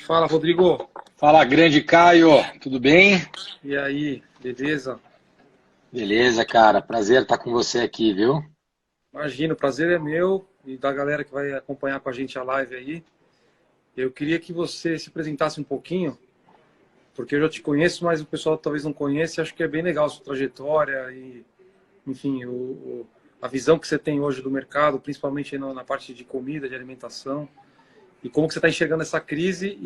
Fala, Rodrigo. Fala, grande Caio, tudo bem? E aí, beleza? Beleza, cara, prazer estar com você aqui, viu? Imagina, o prazer é meu e da galera que vai acompanhar com a gente a live aí. Eu queria que você se apresentasse um pouquinho, porque eu já te conheço, mas o pessoal talvez não conheça. Acho que é bem legal a sua trajetória e, enfim, a visão que você tem hoje do mercado, principalmente na parte de comida, de alimentação, e como que você está enxergando essa crise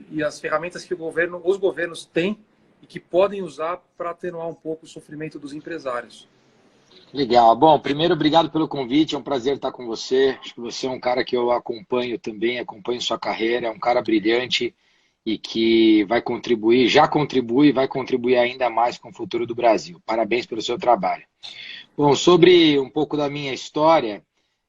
e as ferramentas que os governos têm e que podem usar para atenuar um pouco o sofrimento dos empresários. Legal. Bom, primeiro, obrigado pelo convite, é um prazer estar com você. Acho que você é um cara que eu acompanho também, acompanho sua carreira, é um cara brilhante e que vai contribuir, já contribui e vai contribuir ainda mais com o futuro do Brasil. Parabéns pelo seu trabalho. Bom, sobre um pouco da minha história,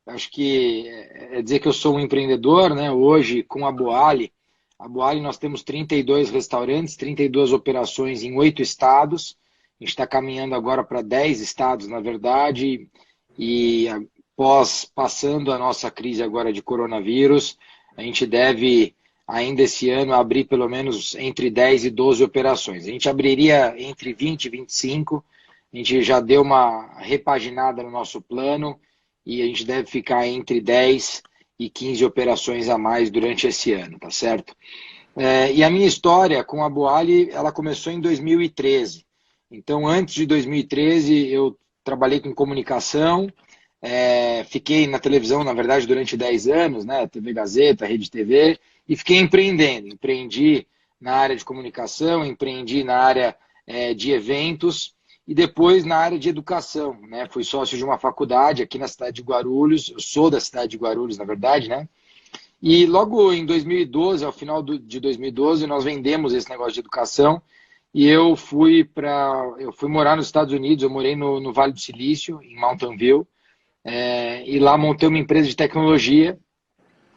acho que é dizer que eu sou um empreendedor, né? Hoje, com a Boali. A Boali nós temos 32 restaurantes, 32 operações em 8 estados. A gente está caminhando agora para 10 estados, na verdade, e após passando a nossa crise agora de coronavírus, a gente deve ainda esse ano abrir pelo menos entre 10 e 12 operações. A gente abriria entre 20 e 25. A gente já deu uma repaginada no nosso plano e a gente deve ficar entre 10 e 15 operações a mais durante esse ano, tá certo? E a minha história com a Boali, ela começou em 2013. Então, antes de 2013, eu trabalhei com comunicação, fiquei na televisão, na verdade, durante 10 anos, né? TV Gazeta, Rede TV, e fiquei empreendendo. Empreendi na área de comunicação, empreendi na área de eventos e depois na área de educação, né? Fui sócio de uma faculdade aqui na cidade de Guarulhos, eu sou da cidade de Guarulhos, na verdade, né? E logo em 2012, ao final de 2012, nós vendemos esse negócio de educação e eu fui morar nos Estados Unidos, eu morei no Vale do Silício, em Mountain View, e lá montei uma empresa de tecnologia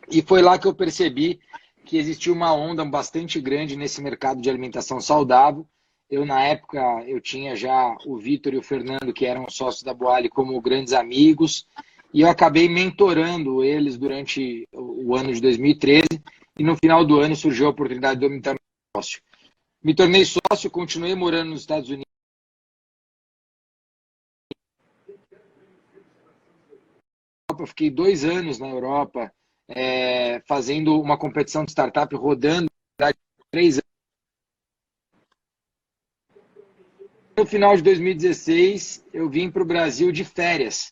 e foi lá que eu percebi que existia uma onda bastante grande nesse mercado de alimentação saudável. Eu, na época, eu tinha já o Vitor e o Fernando, que eram sócios da Boali, como grandes amigos, e eu acabei mentorando eles durante o ano de 2013, e no final do ano surgiu a oportunidade de eu me tornar sócio. Me tornei sócio, continuei morando nos Estados Unidos, eu fiquei 2 anos na Europa, fazendo uma competição de startup, rodando 3 anos. No final de 2016, eu vim para o Brasil de férias.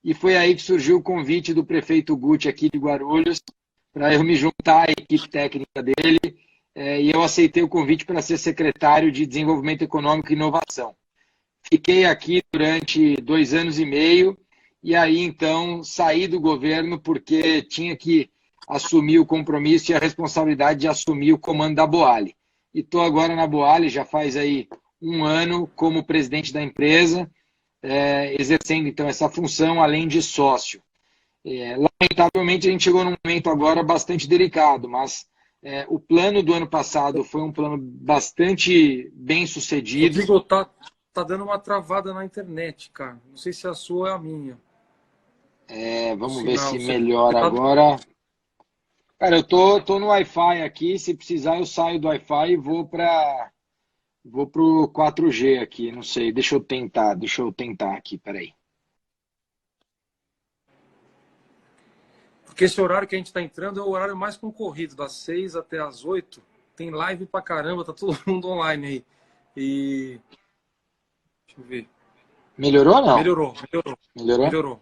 E foi aí que surgiu o convite do prefeito Guti aqui de Guarulhos, para eu me juntar à equipe técnica dele, e eu aceitei o convite para ser secretário de Desenvolvimento Econômico e Inovação. Fiquei aqui durante 2 anos e meio, e aí então saí do governo porque tinha que assumir o compromisso e a responsabilidade de assumir o comando da Boali. E estou agora na Boali, já faz aí um ano como presidente da empresa, exercendo então essa função além de sócio. Lamentavelmente a gente chegou num momento agora bastante delicado, mas o plano do ano passado foi um plano bastante bem sucedido. Rodrigo, tá dando uma travada na internet, cara. Não sei se a sua é a minha. O Vamos ver sinal. se Você melhora tá... agora. Cara, eu tô no Wi-Fi aqui. Se precisar, eu saio do Wi-Fi e vou pro 4G aqui. Não sei, deixa eu tentar aqui, peraí. Porque esse horário que a gente está entrando é o horário mais concorrido, das 6 até as 8. Tem live pra caramba, tá todo mundo online aí. E. Deixa eu ver. Melhorou ou não? Melhorou, melhorou, Melhorou? melhorou.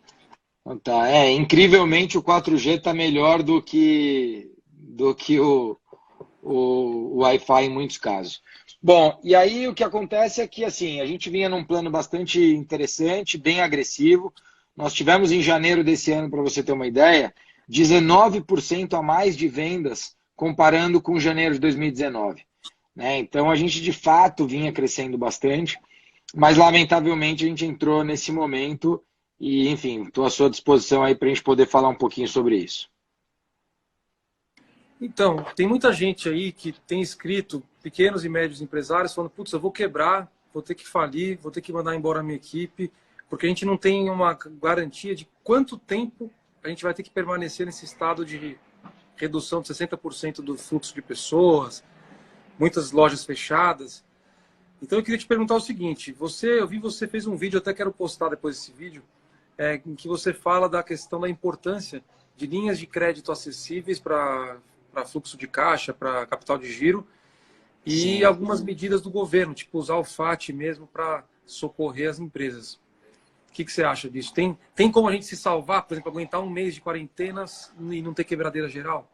Então tá. Incrivelmente o 4G tá melhor do que o Wi-Fi em muitos casos. Bom, e aí o que acontece é que assim, a gente vinha num plano bastante interessante, bem agressivo. Nós tivemos em janeiro desse ano, para você ter uma ideia, 19% a mais de vendas comparando com janeiro de 2019. Né? Então a gente de fato vinha crescendo bastante, mas lamentavelmente a gente entrou nesse momento e, enfim, estou à sua disposição aí para a gente poder falar um pouquinho sobre isso. Então, tem muita gente aí que tem escrito, pequenos e médios empresários, falando, putz, eu vou quebrar, vou ter que falir, vou ter que mandar embora a minha equipe, porque a gente não tem uma garantia de quanto tempo a gente vai ter que permanecer nesse estado de redução de 60% do fluxo de pessoas, muitas lojas fechadas. Então eu queria te perguntar o seguinte, eu vi você fez um vídeo, até quero postar depois desse vídeo, em que você fala da questão da importância de linhas de crédito acessíveis para fluxo de caixa, para capital de giro, e Sim. algumas medidas do governo, tipo usar o FAT mesmo para socorrer as empresas. O que você acha disso? Tem como a gente se salvar, por exemplo, aguentar um mês de quarentenas e não ter quebradeira geral?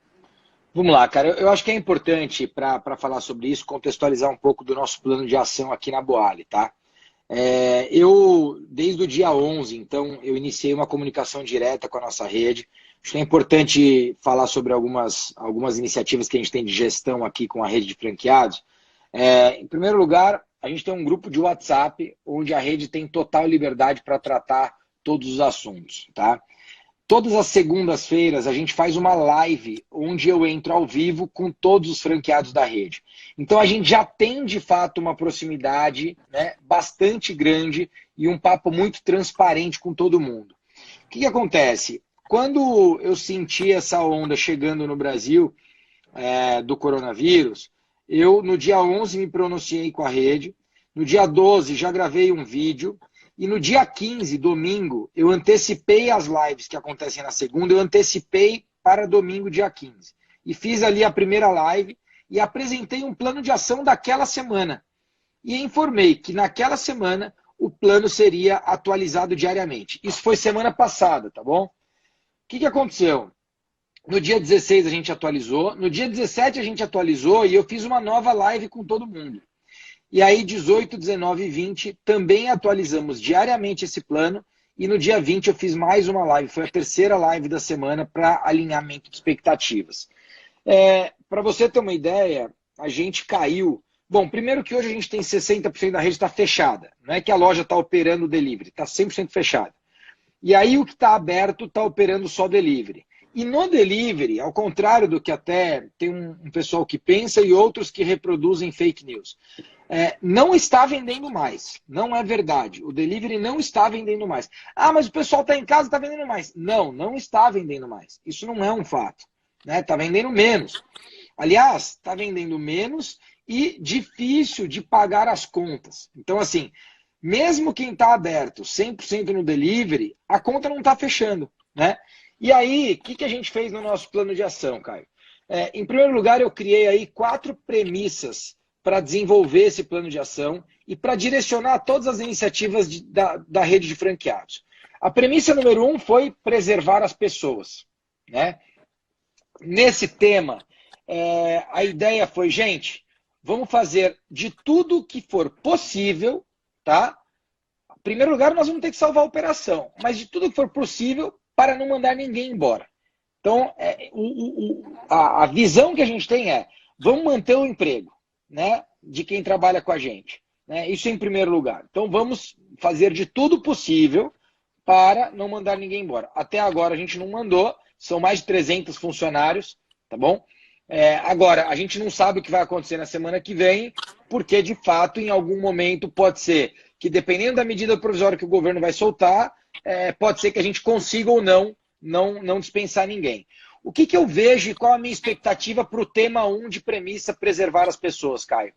Vamos lá, cara. Eu acho que é importante, para falar sobre isso, contextualizar um pouco do nosso plano de ação aqui na Boali, tá? Desde o dia 11, então, eu iniciei uma comunicação direta com a nossa rede. Acho que é importante falar sobre algumas iniciativas que a gente tem de gestão aqui com a rede de franqueados. Em primeiro lugar, a gente tem um grupo de WhatsApp, onde a rede tem total liberdade para tratar todos os assuntos, tá? Todas as segundas-feiras a gente faz uma live onde eu entro ao vivo com todos os franqueados da rede. Então a gente já tem de fato uma proximidade, né, bastante grande e um papo muito transparente com todo mundo. O que acontece? Quando eu senti essa onda chegando no Brasil do coronavírus, eu no dia 11 me pronunciei com a rede, no dia 12 já gravei um vídeo, e no dia 15, domingo, eu antecipei as lives que acontecem na segunda, eu antecipei para domingo, dia 15. E fiz ali a primeira live e apresentei um plano de ação daquela semana. E informei que naquela semana o plano seria atualizado diariamente. Isso foi semana passada, tá bom? O que aconteceu? No dia 16 a gente atualizou, no dia 17 a gente atualizou e eu fiz uma nova live com todo mundo. E aí, 18, 19 e 20, também atualizamos diariamente esse plano. E no dia 20 eu fiz mais uma live. Foi a terceira live da semana para alinhamento de expectativas. Para você ter uma ideia, a gente caiu. Bom, primeiro que hoje a gente tem 60% da rede está fechada. Não é que a loja está operando o delivery, está 100% fechada. E aí o que está aberto está operando só delivery. E no delivery, ao contrário do que até tem um pessoal que pensa e outros que reproduzem fake news. Não está vendendo mais. Não é verdade. O delivery não está vendendo mais. Ah, mas o pessoal está em casa e está vendendo mais. Não, não está vendendo mais. Isso não é um fato. Está vendendo menos. Aliás, está vendendo menos e difícil de pagar as contas. Então, assim, mesmo quem está aberto 100% no delivery, a conta não está fechando. Né? E aí, o que a gente fez no nosso plano de ação, Caio? Em primeiro lugar, eu criei aí 4 premissas para desenvolver esse plano de ação e para direcionar todas as iniciativas da rede de franqueados. A premissa número 1 foi preservar as pessoas. Né? Nesse tema, a ideia foi, gente, vamos fazer de tudo que for possível, tá? Em primeiro lugar, nós vamos ter que salvar a operação, mas de tudo que for possível para não mandar ninguém embora. Então, a visão que a gente tem vamos manter o emprego, né, de quem trabalha com a gente. Né? Isso em primeiro lugar. Então, vamos fazer de tudo possível para não mandar ninguém embora. Até agora a gente não mandou, são mais de 300 funcionários, tá bom? Agora, a gente não sabe o que vai acontecer na semana que vem, porque, de fato, em algum momento pode ser que, dependendo da medida provisória que o governo vai soltar, pode ser que a gente consiga ou não dispensar ninguém. O que eu vejo e qual a minha expectativa para o tema 1 de premissa preservar as pessoas, Caio?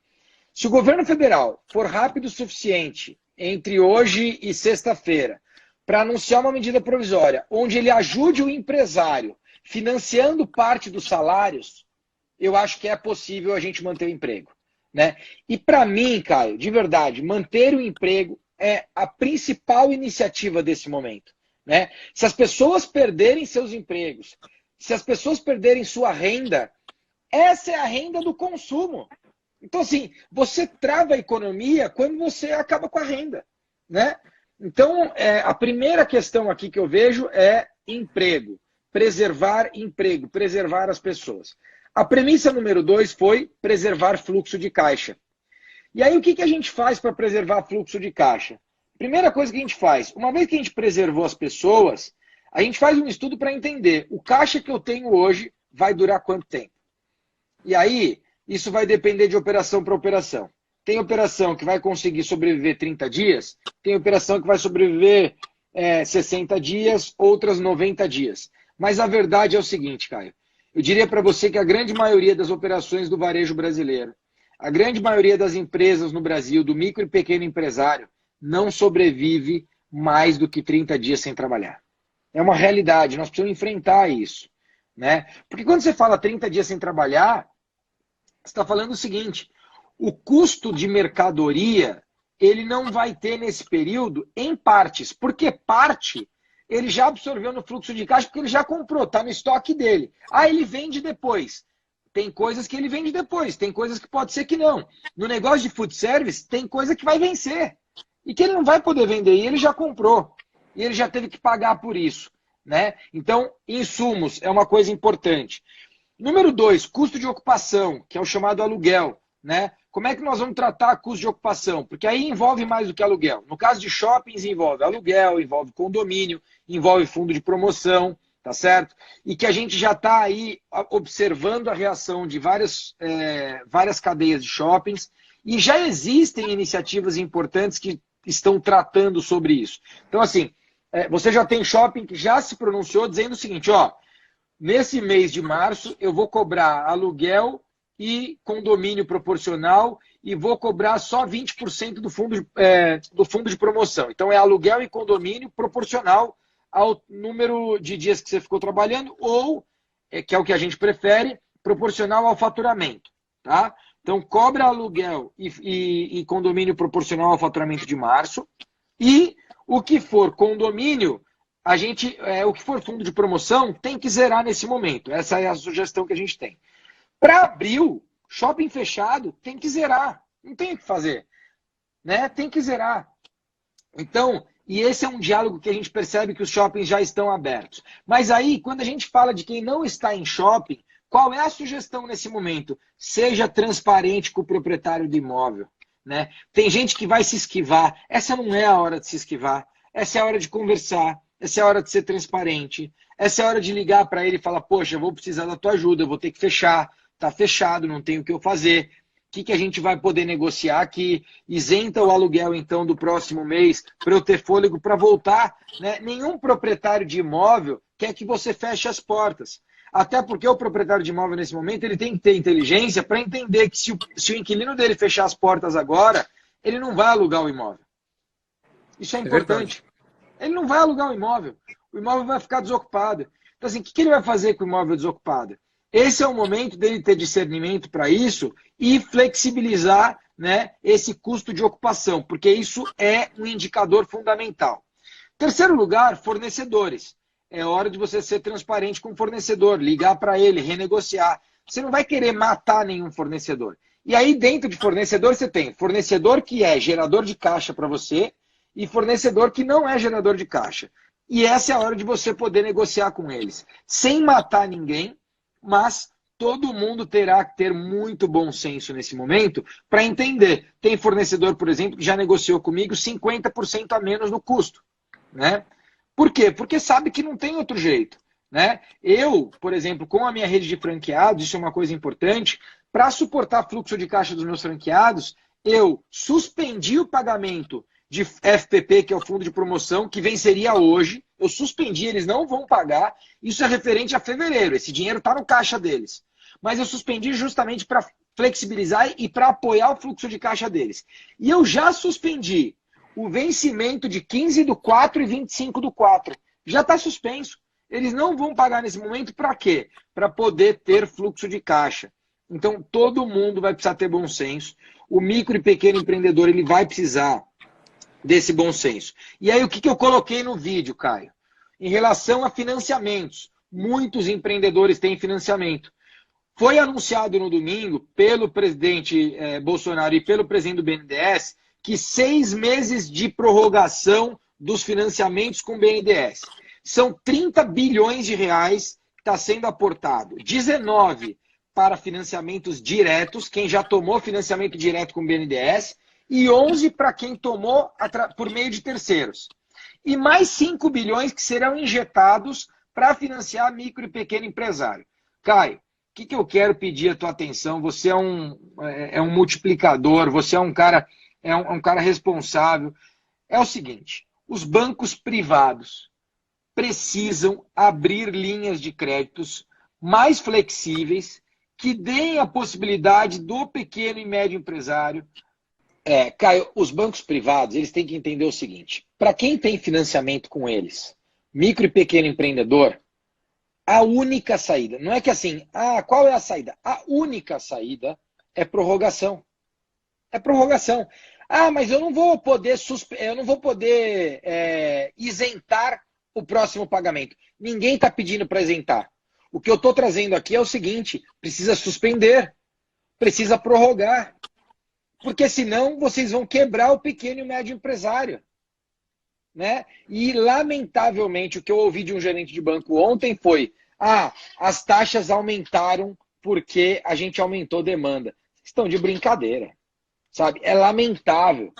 Se o governo federal for rápido o suficiente entre hoje e sexta-feira para anunciar uma medida provisória onde ele ajude o empresário financiando parte dos salários, eu acho que é possível a gente manter o emprego. Né? E para mim, Caio, de verdade, manter o emprego é a principal iniciativa desse momento. Né? Se as pessoas perderem seus empregos, se as pessoas perderem sua renda, essa é a renda do consumo. Então, assim, você trava a economia quando você acaba com a renda. Né? Então, a primeira questão aqui que eu vejo é emprego. Preservar emprego, preservar as pessoas. A premissa número 2 foi preservar fluxo de caixa. E aí, o que a gente faz para preservar fluxo de caixa? Primeira coisa que a gente faz, uma vez que a gente preservou as pessoas, a gente faz um estudo para entender o caixa que eu tenho hoje vai durar quanto tempo. E aí, isso vai depender de operação para operação. Tem operação que vai conseguir sobreviver 30 dias, tem operação que vai sobreviver 60 dias, outras 90 dias. Mas a verdade é o seguinte, Caio. Eu diria para você que a grande maioria das operações do varejo brasileiro, a grande maioria das empresas no Brasil, do micro e pequeno empresário, não sobrevive mais do que 30 dias sem trabalhar. É uma realidade, nós precisamos enfrentar isso, né? Porque quando você fala 30 dias sem trabalhar, você está falando o seguinte, o custo de mercadoria, ele não vai ter nesse período em partes, porque parte ele já absorveu no fluxo de caixa, porque ele já comprou, está no estoque dele. Ah, ele vende depois. Tem coisas que ele vende depois, tem coisas que pode ser que não. No negócio de food service, tem coisa que vai vencer e que ele não vai poder vender, e ele já comprou. E ele já teve que pagar por isso, né? Então, insumos é uma coisa importante. Número 2, custo de ocupação, que é o chamado aluguel, né? Como é que nós vamos tratar custo de ocupação? Porque aí envolve mais do que aluguel. No caso de shoppings, envolve aluguel, envolve condomínio, envolve fundo de promoção, tá certo? E que a gente já está aí observando a reação de várias cadeias de shoppings e já existem iniciativas importantes que estão tratando sobre isso. Então, assim, você já tem shopping que já se pronunciou dizendo o seguinte, ó, nesse mês de março eu vou cobrar aluguel e condomínio proporcional e vou cobrar só 20% do fundo de promoção. Então é aluguel e condomínio proporcional ao número de dias que você ficou trabalhando ou, que é o que a gente prefere, proporcional ao faturamento. Tá? Então cobra aluguel e condomínio proporcional ao faturamento de março e o que for condomínio, o que for fundo de promoção tem que zerar nesse momento. Essa é a sugestão que a gente tem. Para abril, shopping fechado, tem que zerar. Não tem o que fazer. Né? Tem que zerar. Então, e esse é um diálogo que a gente percebe que os shoppings já estão abertos. Mas aí, quando a gente fala de quem não está em shopping, qual é a sugestão nesse momento? Seja transparente com o proprietário do imóvel. Né? Tem gente que vai se esquivar. Essa não é a hora de se esquivar. Essa é a hora de conversar. Essa é a hora de ser transparente. Essa é a hora de ligar para ele e falar, poxa, eu vou precisar da tua ajuda, eu vou ter que fechar. Está fechado, não tem o que eu fazer. O que a gente vai poder negociar aqui? Isenta o aluguel, então, do próximo mês para eu ter fôlego para voltar. Né? Nenhum proprietário de imóvel quer que você feche as portas. Até porque o proprietário de imóvel, nesse momento, ele tem que ter inteligência para entender que se o inquilino dele fechar as portas agora, ele não vai alugar o imóvel. Isso é importante. Ele não vai alugar o imóvel vai ficar desocupado. Então, assim, o que ele vai fazer com o imóvel desocupado? Esse é o momento dele ter discernimento para isso e flexibilizar, né, esse custo de ocupação, porque isso é um indicador fundamental. Terceiro lugar, fornecedores. É hora de você ser transparente com o fornecedor, ligar para ele, renegociar. Você não vai querer matar nenhum fornecedor. E aí, dentro de fornecedor, você tem fornecedor que é gerador de caixa para você e fornecedor que não é gerador de caixa. E essa é a hora de você poder negociar com eles, sem matar ninguém, mas todo mundo terá que ter muito bom senso nesse momento para entender. Tem fornecedor, por exemplo, que já negociou comigo 50% a menos no custo. Né? Por quê? Porque sabe que não tem outro jeito. Né? Eu, por exemplo, com a minha rede de franqueados, isso é uma coisa importante, para suportar fluxo de caixa dos meus franqueados, eu suspendi o pagamento de FPP, que é o fundo de promoção, que venceria hoje. Eu suspendi, eles não vão pagar. Isso é referente a fevereiro. Esse dinheiro está no caixa deles. Mas eu suspendi justamente para flexibilizar e para apoiar o fluxo de caixa deles. E eu já suspendi o vencimento de 15/4 e 25/4. Já está suspenso. Eles não vão pagar nesse momento para quê? Para poder ter fluxo de caixa. Então, todo mundo vai precisar ter bom senso. O micro e pequeno empreendedor ele vai precisar desse bom senso. E aí, o que eu coloquei no vídeo, Caio? Em relação a financiamentos. Muitos empreendedores têm financiamento. Foi anunciado no domingo pelo presidente Bolsonaro e pelo presidente do BNDES que 6 meses de prorrogação dos financiamentos com o BNDES. São 30 bilhões de reais que está sendo aportado. 19 para financiamentos diretos, quem já tomou financiamento direto com o BNDES, e 11 para quem tomou por meio de terceiros. E mais 5 bilhões que serão injetados para financiar micro e pequeno empresário. Caio, o que eu quero pedir a tua atenção? Você é um multiplicador, você é um cara responsável. É o seguinte, os bancos privados precisam abrir linhas de créditos mais flexíveis, que deem a possibilidade do pequeno e médio empresário. Caio, os bancos privados, eles têm que entender o seguinte: para quem tem financiamento com eles, micro e pequeno empreendedor, a única saída, não é que assim, qual é a saída? A única saída é prorrogação. É prorrogação. Mas eu não vou poder, isentar o próximo pagamento. Ninguém está pedindo para isentar. O que eu estou trazendo aqui é o seguinte: precisa suspender, precisa prorrogar. Porque senão vocês vão quebrar o pequeno e médio empresário. Né? E, lamentavelmente, o que eu ouvi de um gerente de banco ontem foi: as taxas aumentaram porque a gente aumentou demanda. Vocês estão de brincadeira. Sabe? É lamentável.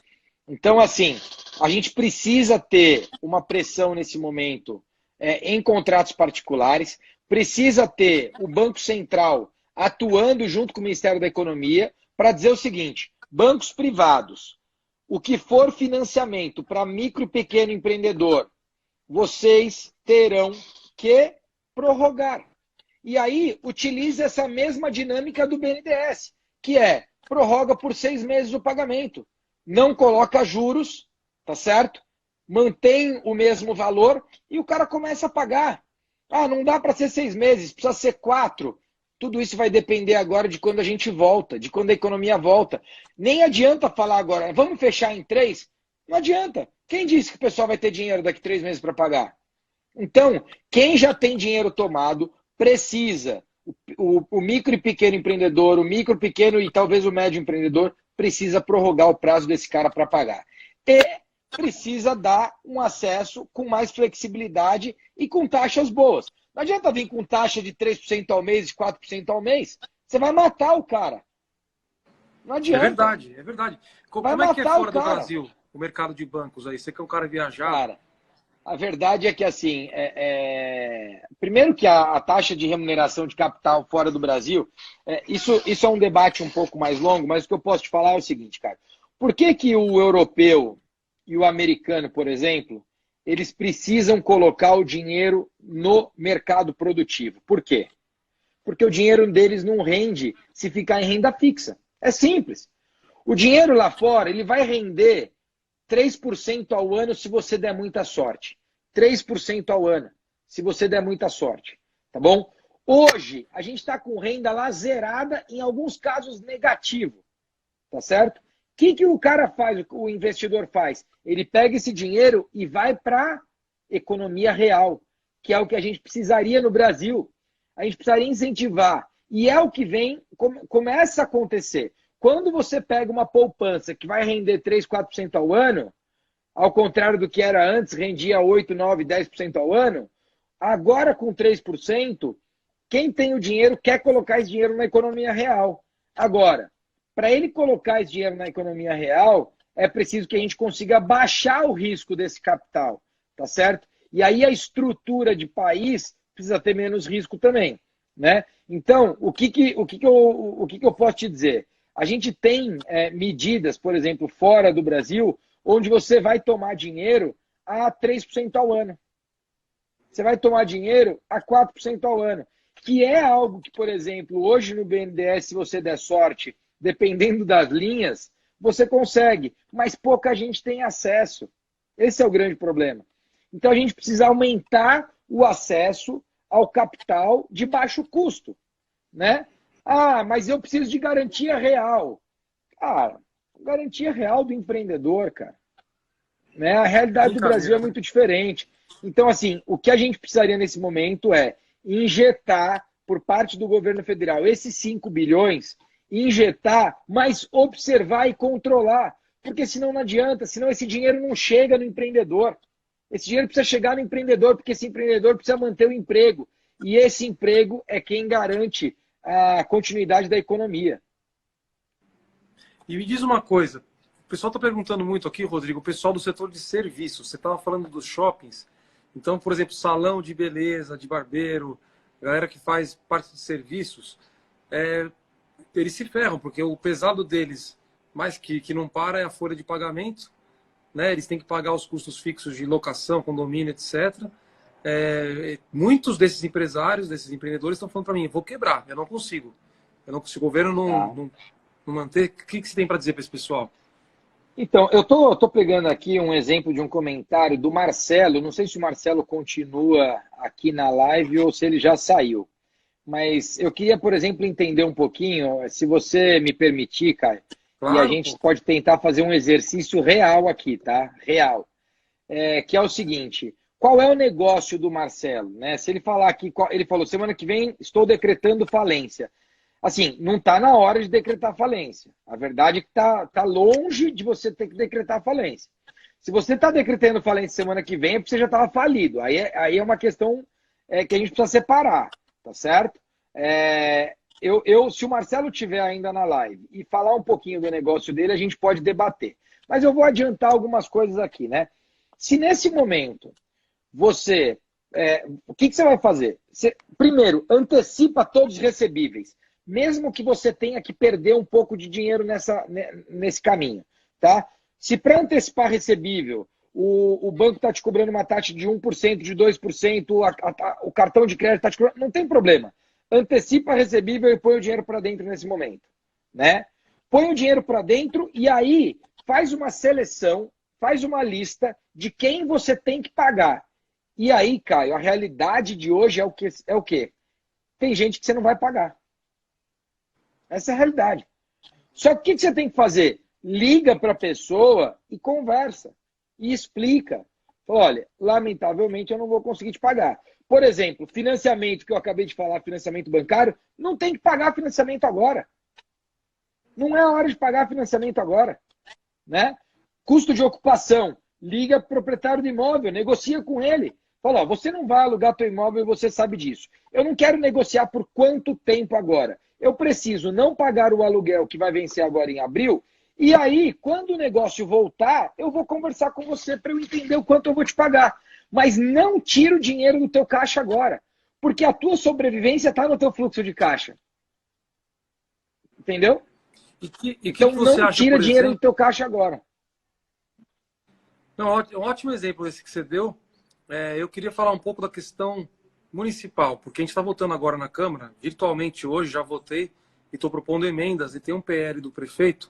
Então, assim, a gente precisa ter uma pressão nesse momento em contratos particulares, precisa ter o Banco Central atuando junto com o Ministério da Economia para dizer o seguinte: bancos privados, o que for financiamento para micro e pequeno empreendedor, vocês terão que prorrogar. E aí, utilize essa mesma dinâmica do BNDES, que é: prorroga por 6 meses o pagamento. Não coloca juros, tá certo? Mantém o mesmo valor e o cara começa a pagar. Não dá para ser 6 meses, precisa ser 4. Tudo isso vai depender agora de quando a gente volta, de quando a economia volta. Nem adianta falar agora: vamos fechar em 3. Não adianta. Quem disse que o pessoal vai ter dinheiro daqui 3 meses para pagar? Então, quem já tem dinheiro tomado precisa. O micro e pequeno empreendedor, o micro, pequeno e talvez o médio empreendedor precisa prorrogar o prazo desse cara para pagar. E precisa dar um acesso com mais flexibilidade e com taxas boas. Não adianta vir com taxa de 3% ao mês, de 4% ao mês. Você vai matar o cara. Não adianta. É verdade, é verdade. Como é que é fora do Brasil o mercado de bancos aí? Você que é um cara viajado. Cara, a verdade é que, assim, primeiro que a taxa de remuneração de capital fora do Brasil, isso é um debate um pouco mais longo, mas o que eu posso te falar é o seguinte, cara. Por que que o europeu e o americano, por exemplo, eles precisam colocar o dinheiro no mercado produtivo? Por quê? Porque o dinheiro deles não rende se ficar em renda fixa. É simples. O dinheiro lá fora, ele vai render 3% ao ano se você der muita sorte. 3% ao ano, se você der muita sorte. Tá bom? Hoje, a gente está com renda lá zerada, em alguns casos negativo. Tá certo? O que o cara faz, o investidor faz? Ele pega esse dinheiro e vai para a economia real, que é o que a gente precisaria no Brasil. A gente precisaria incentivar. E é o que começa a acontecer. Quando você pega uma poupança que vai render 3%, 4% ao ano, ao contrário do que era antes, rendia 8%, 9%, 10% ao ano, agora com 3%, quem tem o dinheiro quer colocar esse dinheiro na economia real. Agora, para ele colocar esse dinheiro na economia real, é preciso que a gente consiga baixar o risco desse capital, tá certo? E aí a estrutura de país precisa ter menos risco também, né? Então, o que eu posso te dizer? A gente tem medidas, por exemplo, fora do Brasil, onde você vai tomar dinheiro a 3% ao ano. Você vai tomar dinheiro a 4% ao ano. Que é algo que, por exemplo, hoje no BNDES, se você der sorte, dependendo das linhas, você consegue. Mas pouca gente tem acesso. Esse é o grande problema. Então a gente precisa aumentar o acesso ao capital de baixo custo, né? Mas eu preciso de garantia real. Garantia real do empreendedor, cara. Né? A realidade do Brasil é muito diferente. Então, assim, o que a gente precisaria nesse momento é injetar, por parte do governo federal, esses 5 bilhões, injetar, mas observar e controlar. Porque senão não adianta, senão esse dinheiro não chega no empreendedor. Esse dinheiro precisa chegar no empreendedor, porque esse empreendedor precisa manter o emprego. E esse emprego é quem garante a continuidade da economia. E me diz uma coisa, o pessoal está perguntando muito aqui, Rodrigo, o pessoal do setor de serviços, você estava falando dos shoppings, então, por exemplo, salão de beleza, de barbeiro, galera que faz parte de serviços, eles se ferram, porque o pesado deles, mais que não para, é a folha de pagamento, né? Eles têm que pagar os custos fixos de locação, condomínio, etc. muitos desses empresários, desses empreendedores estão falando para mim, vou quebrar, eu não consigo. O governo não manter. O que você tem para dizer para esse pessoal? Então, eu tô pegando aqui um exemplo de um comentário do Marcelo. Não sei se o Marcelo continua aqui na live ou se ele já saiu. Mas eu queria, por exemplo, entender um pouquinho, se você me permitir, Caio, Claro, e a gente pode tentar fazer um exercício real aqui, tá? Real. Que é o seguinte, qual é o negócio do Marcelo? Né? Se ele falar aqui, ele falou, semana que vem estou decretando falência. Assim, não está na hora de decretar falência. A verdade é que tá longe de você ter que decretar falência. Se você está decretando falência semana que vem, é porque você já estava falido. Aí é uma questão que a gente precisa separar, tá certo? Se o Marcelo estiver ainda na live e falar um pouquinho do negócio dele, a gente pode debater. Mas eu vou adiantar algumas coisas aqui, né? Se nesse momento você... o que você vai fazer? Primeiro, antecipa todos os recebíveis. Mesmo que você tenha que perder um pouco de dinheiro nesse caminho, tá? Se para antecipar recebível, o banco está te cobrando uma taxa de 1%, de 2%, o cartão de crédito está te cobrando, não tem problema. Antecipa recebível e põe o dinheiro para dentro nesse momento, né? Põe o dinheiro para dentro e aí faz uma seleção, faz uma lista de quem você tem que pagar. E aí, Caio, a realidade de hoje é o quê? Tem gente que você não vai pagar. Essa é a realidade. Só que o que você tem que fazer? Liga para a pessoa e conversa. E explica. Olha, lamentavelmente eu não vou conseguir te pagar. Por exemplo, financiamento, que eu acabei de falar, financiamento bancário, não tem que pagar financiamento agora. Não é a hora de pagar financiamento agora. Né? Custo de ocupação. Liga para o proprietário do imóvel, negocia com ele. Fala, ó, você não vai alugar teu imóvel e você sabe disso. Eu não quero negociar por quanto tempo agora. Eu preciso não pagar o aluguel que vai vencer agora em abril. E aí, quando o negócio voltar, eu vou conversar com você para eu entender o quanto eu vou te pagar. Mas não tira o dinheiro do teu caixa agora. Porque a tua sobrevivência está no teu fluxo de caixa. Entendeu? Então você não acha, tira por dinheiro exemplo... do teu caixa agora. Não, um ótimo exemplo esse que você deu. Eu queria falar um pouco da questão municipal, porque a gente está votando agora na Câmara, virtualmente hoje, já votei e estou propondo emendas, e tem um PL do prefeito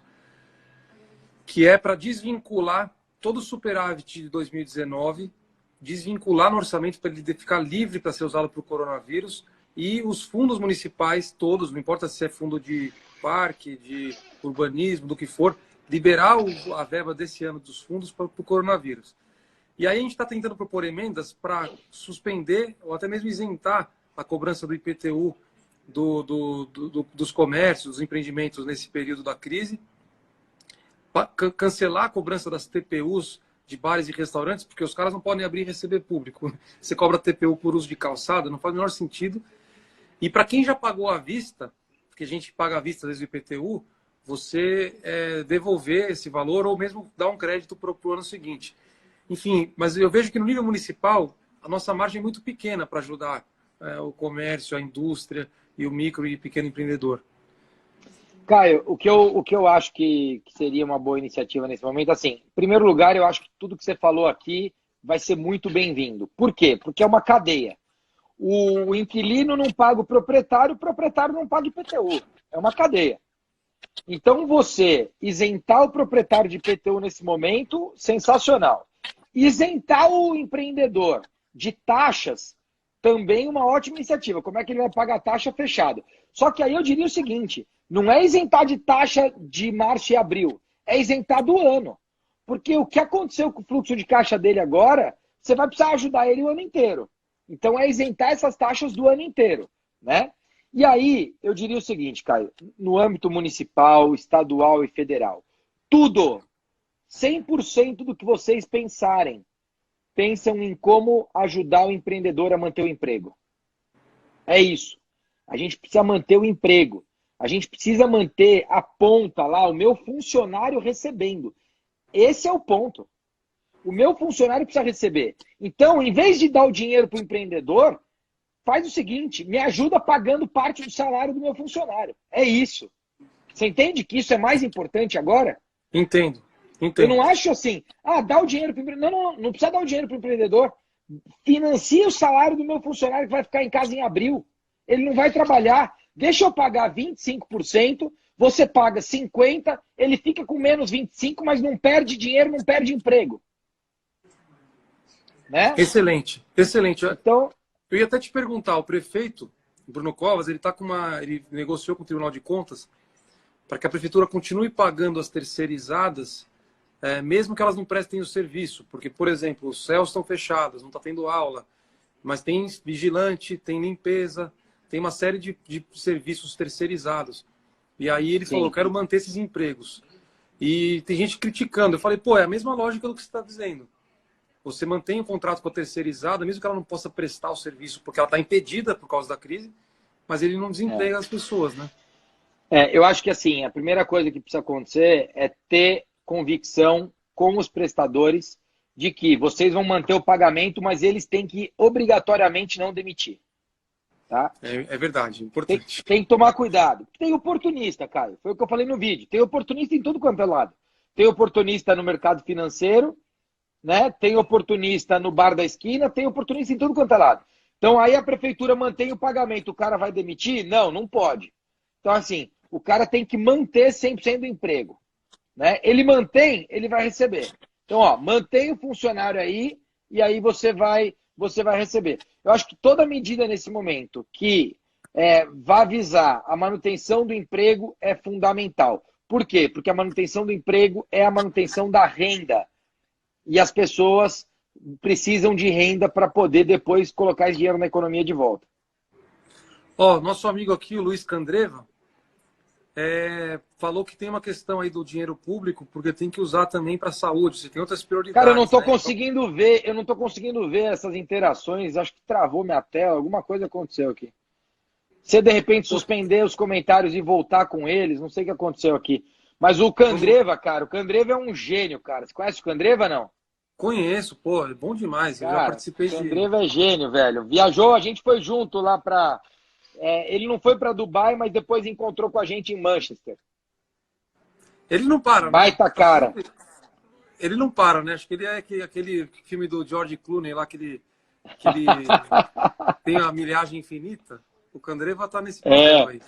que é para desvincular todo o superávit de 2019, desvincular no orçamento para ele ficar livre para ser usado para o coronavírus, e os fundos municipais todos, não importa se é fundo de parque, de urbanismo, do que for, liberar a verba desse ano dos fundos para o coronavírus. E aí a gente está tentando propor emendas para suspender ou até mesmo isentar a cobrança do IPTU dos comércios, dos empreendimentos nesse período da crise, cancelar a cobrança das TPUs de bares e restaurantes, porque os caras não podem abrir e receber público. Você cobra TPU por uso de calçada, não faz o menor sentido. E para quem já pagou à vista, porque a gente paga à vista às vezes o IPTU, você devolver esse valor ou mesmo dar um crédito para o ano seguinte. Enfim, mas eu vejo que no nível municipal, a nossa margem é muito pequena para ajudar o comércio, a indústria e o micro e pequeno empreendedor. Caio, o que eu acho que seria uma boa iniciativa nesse momento, assim, em primeiro lugar, eu acho que tudo que você falou aqui vai ser muito bem-vindo. Por quê? Porque é uma cadeia. O inquilino não paga o proprietário não paga IPTU. É uma cadeia. Então, você isentar o proprietário de IPTU nesse momento, sensacional. Isentar o empreendedor de taxas, também uma ótima iniciativa. Como é que ele vai pagar a taxa fechada? Só que aí eu diria o seguinte, não é isentar de taxa de março e abril, é isentar do ano. Porque o que aconteceu com o fluxo de caixa dele agora, você vai precisar ajudar ele o ano inteiro. Então é isentar essas taxas do ano inteiro, né? E aí, eu diria o seguinte, Caio, no âmbito municipal, estadual e federal, tudo, 100% do que vocês pensarem, pensam em como ajudar o empreendedor a manter o emprego. É isso. A gente precisa manter o emprego. A gente precisa manter a ponta lá, o meu funcionário recebendo. Esse é o ponto. O meu funcionário precisa receber. Então, em vez de dar o dinheiro para o empreendedor, faz o seguinte, me ajuda pagando parte do salário do meu funcionário. É isso. Você entende que isso é mais importante agora? Entendo. Eu não acho assim, dá o dinheiro para o empreendedor. Não precisa dar o dinheiro para o empreendedor. financia o salário do meu funcionário que vai ficar em casa em abril. Ele não vai trabalhar. Deixa eu pagar 25%, você paga 50%, ele fica com menos 25%, mas não perde dinheiro, não perde emprego. Né? Excelente, excelente. Então, eu ia até te perguntar, o prefeito, Bruno Covas, ele negociou com o Tribunal de Contas para que a prefeitura continue pagando as terceirizadas, mesmo que elas não prestem o serviço. Porque, por exemplo, os céus estão fechados, não está tendo aula, mas tem vigilante, tem limpeza, tem uma série de serviços terceirizados. E aí ele falou, eu quero manter esses empregos. E tem gente criticando. Eu falei, pô, é a mesma lógica do que você está dizendo. Você mantém o contrato com a terceirizada, mesmo que ela não possa prestar o serviço, porque ela está impedida por causa da crise, mas ele não desemprega as pessoas, né? Eu acho que assim, a primeira coisa que precisa acontecer é ter convicção com os prestadores de que vocês vão manter o pagamento, mas eles têm que obrigatoriamente não demitir. Tá? É verdade, importante. Tem que tomar cuidado. Tem oportunista, Caio. Foi o que eu falei no vídeo. Tem oportunista em tudo quanto é lado. Tem oportunista no mercado financeiro, né? Tem oportunista no bar da esquina, tem oportunista em tudo quanto é lado. Então aí a prefeitura mantém o pagamento, o cara vai demitir? Não, não pode. Então assim, o cara tem que manter 100% do emprego. Né? Ele mantém, ele vai receber. Então, ó, mantém o funcionário aí e aí você vai receber. Eu acho que toda medida nesse momento que vai visar a manutenção do emprego é fundamental. Por quê? Porque a manutenção do emprego é a manutenção da renda. E as pessoas precisam de renda para poder depois colocar esse dinheiro na economia de volta. Ó, nosso amigo aqui, o Luiz Candreva, falou que tem uma questão aí do dinheiro público, porque tem que usar também para a saúde. Você tem outras prioridades. Cara, eu não estou né? conseguindo ver, eu não estou conseguindo ver essas interações. Acho que travou minha tela, alguma coisa aconteceu aqui. Se de repente suspender os comentários e voltar com eles, não sei o que aconteceu aqui. Mas o Candreva, cara, o Candreva é um gênio, cara. Você conhece o Candreva, não? Conheço, pô, é bom demais. Cara, eu já participei o Candreva é gênio, velho. Viajou, a gente foi junto lá para... ele não foi para Dubai, mas depois encontrou com a gente em Manchester. Ele não para, né? Baita cara. Ele não para, né? Acho que ele é aquele filme do George Clooney lá, que ele tem a milhagem infinita. O Candreva tá nesse papel aí.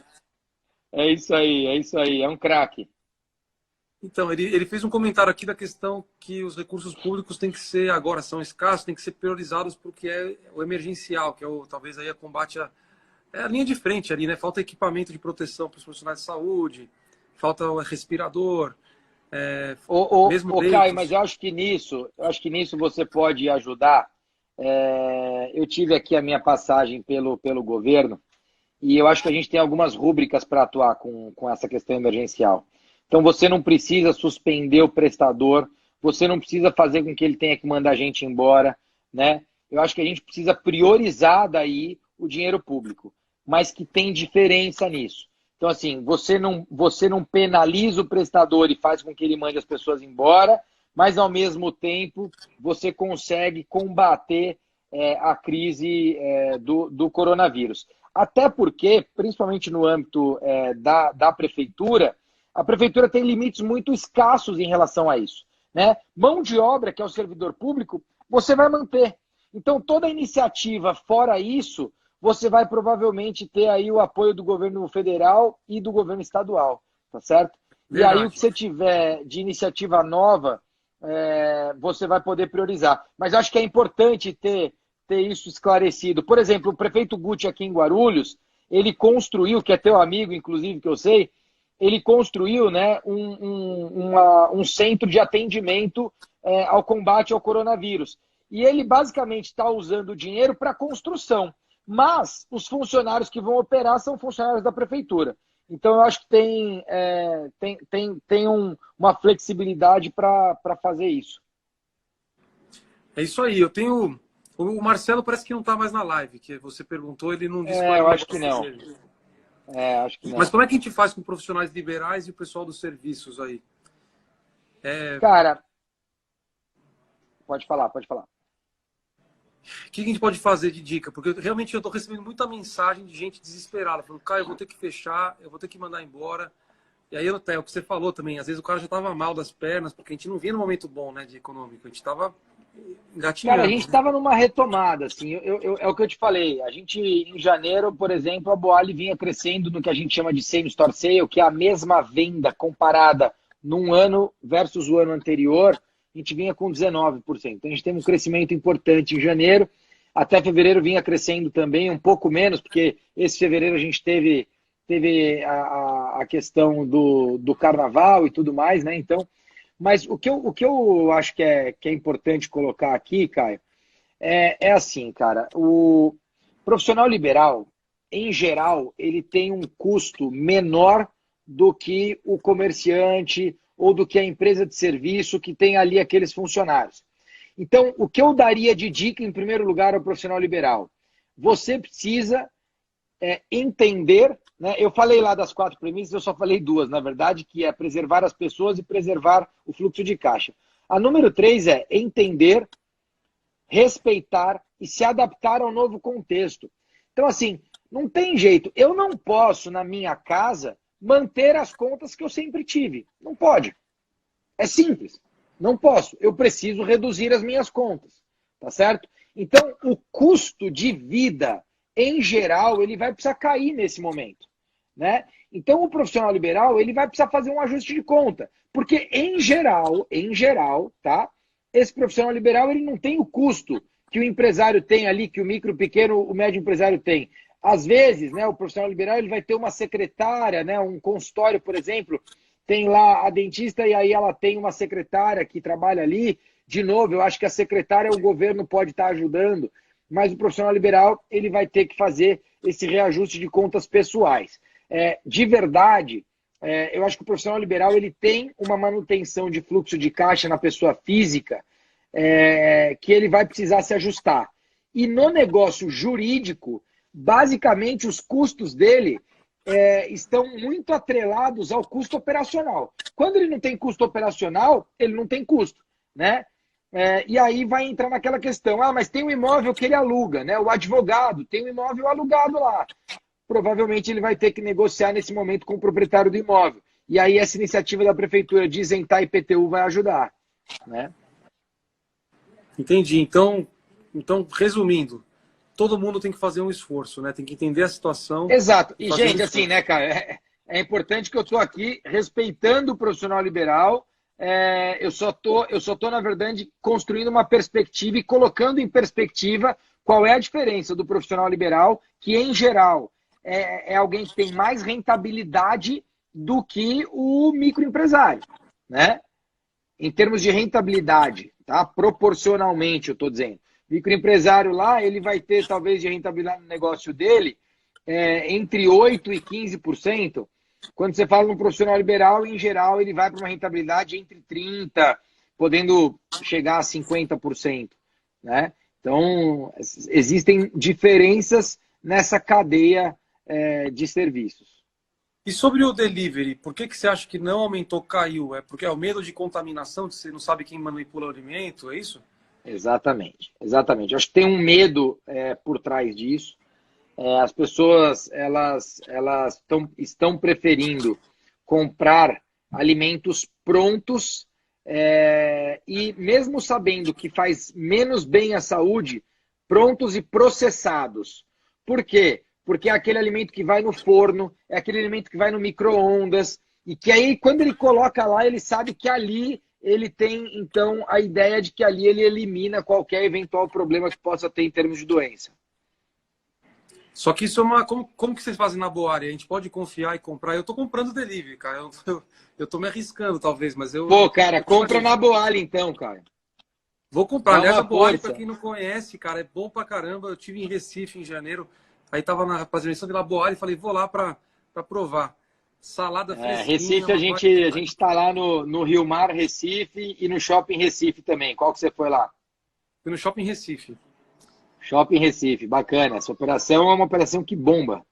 É isso aí, é isso aí. É um craque. Então, ele fez um comentário aqui da questão que os recursos públicos têm que ser, agora são escassos, têm que ser priorizados para o que é o emergencial, que é talvez aí a combate a linha de frente ali, né? Falta equipamento de proteção para os profissionais de saúde, falta o respirador, mesmo leitos. Caio, mas eu acho que nisso você pode ajudar. Eu tive aqui a minha passagem pelo governo e eu acho que a gente tem algumas rúbricas para atuar com essa questão emergencial. Então você não precisa suspender o prestador, você não precisa fazer com que ele tenha que mandar a gente embora, né? Eu acho que a gente precisa priorizar daí o dinheiro público, mas que tem diferença nisso. Então, assim, você não penaliza o prestador e faz com que ele mande as pessoas embora, mas, ao mesmo tempo, você consegue combater a crise do coronavírus. Até porque, principalmente no âmbito da prefeitura, a prefeitura tem limites muito escassos em relação a isso. Né? Mão de obra, que é o servidor público, você vai manter. Então, toda iniciativa fora isso, você vai provavelmente ter aí o apoio do governo federal e do governo estadual, tá certo? Verdade. E aí o que você tiver de iniciativa nova, você vai poder priorizar. Mas acho que é importante ter isso esclarecido. Por exemplo, o prefeito Guti aqui em Guarulhos, ele construiu, que é teu amigo, inclusive, que eu sei, ele construiu, né, um centro de atendimento ao combate ao coronavírus. E ele basicamente está usando o dinheiro para construção. Mas os funcionários que vão operar são funcionários da prefeitura. Então, eu acho que tem uma flexibilidade para fazer isso. É isso aí. Eu tenho... O Marcelo parece que não está mais na live, que você perguntou, ele não disse qual eu acho que não. Acho que não. Mas como é que a gente faz com profissionais liberais e o pessoal dos serviços aí? Cara, pode falar. O que a gente pode fazer de dica? Porque realmente eu estou recebendo muita mensagem de gente desesperada, falando, Caio, eu vou ter que fechar, eu vou ter que mandar embora. E aí é o que você falou também, às vezes o cara já estava mal das pernas, porque a gente não vinha no momento bom, né, de econômico, a gente estava Cara, a engatinhando, gente né? estava numa retomada, assim, é o que eu te falei. A gente, em janeiro, por exemplo, a Boali vinha crescendo no que a gente chama de same store sale, que é a mesma venda comparada num ano versus o ano anterior, a gente vinha com 19%. Então, a gente teve um crescimento importante em janeiro. Até fevereiro vinha crescendo também, um pouco menos, porque esse fevereiro a gente teve a questão do carnaval e tudo mais, né? Então, mas o que eu acho que é importante colocar aqui, Caio, é assim, cara, o profissional liberal, em geral, ele tem um custo menor do que o comerciante ou do que a empresa de serviço que tem ali aqueles funcionários. Então, o que eu daria de dica, em primeiro lugar, ao profissional liberal? Você precisa entender, né? Eu falei lá das 4 premissas, eu só falei 2, na verdade, que é preservar as pessoas e preservar o fluxo de caixa. A número 3 é entender, respeitar e se adaptar ao novo contexto. Então, assim, não tem jeito. Eu não posso, na minha casa, manter as contas que eu sempre tive. Não pode. É simples. Não posso. Eu preciso reduzir as minhas contas. Tá certo? Então, o custo de vida, em geral, ele vai precisar cair nesse momento. Né? Então, o profissional liberal, ele vai precisar fazer um ajuste de conta. Porque, em geral, tá? Esse profissional liberal, ele não tem o custo que o empresário tem ali, que o micro, pequeno, o médio empresário tem. Às vezes, né, o profissional liberal ele vai ter uma secretária, né, um consultório, por exemplo, tem lá a dentista e aí ela tem uma secretária que trabalha ali. De novo, eu acho que a secretária o governo pode estar ajudando, mas o profissional liberal ele vai ter que fazer esse reajuste de contas pessoais. De verdade, eu acho que o profissional liberal ele tem uma manutenção de fluxo de caixa na pessoa física que ele vai precisar se ajustar. E no negócio jurídico, basicamente os custos dele estão muito atrelados ao custo operacional. Quando ele não tem custo operacional, ele não tem custo, né? E aí vai entrar naquela questão, mas tem um imóvel que ele aluga, né? O advogado tem um imóvel alugado lá. Provavelmente ele vai ter que negociar nesse momento com o proprietário do imóvel. E aí essa iniciativa da prefeitura de isentar IPTU vai ajudar, né? Entendi. Então, resumindo, todo mundo tem que fazer um esforço, né? Tem que entender a situação Exato. e E, fazer um gente, assim, esforço. né, cara, importante que eu estou aqui respeitando o profissional liberal. Eu só tô, na verdade, construindo uma perspectiva e colocando em perspectiva qual é a diferença do profissional liberal, que, em geral, é alguém que tem mais rentabilidade do que o microempresário, né? Em termos de rentabilidade, tá? Proporcionalmente, eu estou dizendo. O microempresário lá, ele vai ter, talvez, de rentabilidade no negócio dele entre 8% e 15%. Quando você fala no profissional liberal, em geral, ele vai para uma rentabilidade entre 30%, podendo chegar a 50%. Né? Então, existem diferenças nessa cadeia de serviços. E sobre o delivery, por que você acha que não aumentou, caiu? É porque é o medo de contaminação, de você não sabe quem manipula o alimento, é isso? Exatamente, exatamente. Eu acho que tem um medo por trás disso. As pessoas elas estão preferindo comprar alimentos prontos e mesmo sabendo que faz menos bem à saúde, prontos e processados. Por quê? Porque é aquele alimento que vai no forno, é aquele alimento que vai no micro-ondas, e que aí, quando ele coloca lá, ele sabe que ali ele tem, então, a ideia de que ali ele elimina qualquer eventual problema que possa ter em termos de doença. Só que isso é uma. Como que vocês fazem na Boari? A gente pode confiar e comprar. Eu tô comprando delivery, cara. Eu tô me arriscando, talvez, mas Pô, eu cara, tô com compra na medo. Boali então, cara. Vou comprar. Dá Aliás, uma a Boari, para força. quem não conhece, cara, é bom pra caramba. Eu tive em Recife em janeiro. Aí tava na apresentação de La Boari e falei, vou lá pra provar. Salada fresquinha, Recife, a uma gente, a variedade. gente tá lá no Rio Mar Recife e no Shopping Recife também. Qual que você foi lá? Fui no shopping Recife. Shopping Recife, bacana. Essa operação é uma operação que bomba.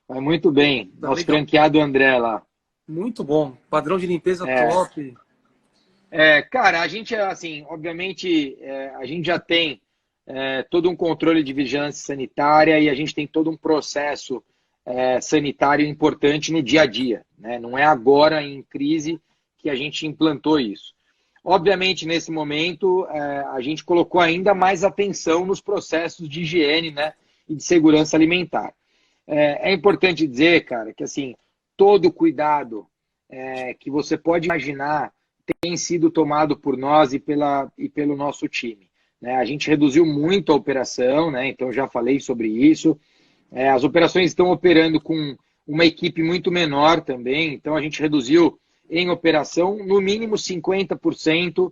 Vai muito bem. Tá Nosso legal. franqueado André lá. Muito bom. Padrão de limpeza É, top. cara, a gente, assim, obviamente, a gente já tem todo um controle de vigilância sanitária e a gente tem todo um processo sanitário importante no dia a dia, né? Não é agora, em crise, que a gente implantou isso. Obviamente, nesse momento, a gente colocou ainda mais atenção nos processos de higiene, né, e de segurança alimentar. É importante dizer, cara, que assim, todo cuidado que você pode imaginar tem sido tomado por nós e pelo nosso time. Né? A gente reduziu muito a operação, né? Então já falei sobre isso. As operações estão operando com uma equipe muito menor também, então a gente reduziu em operação no mínimo 50%,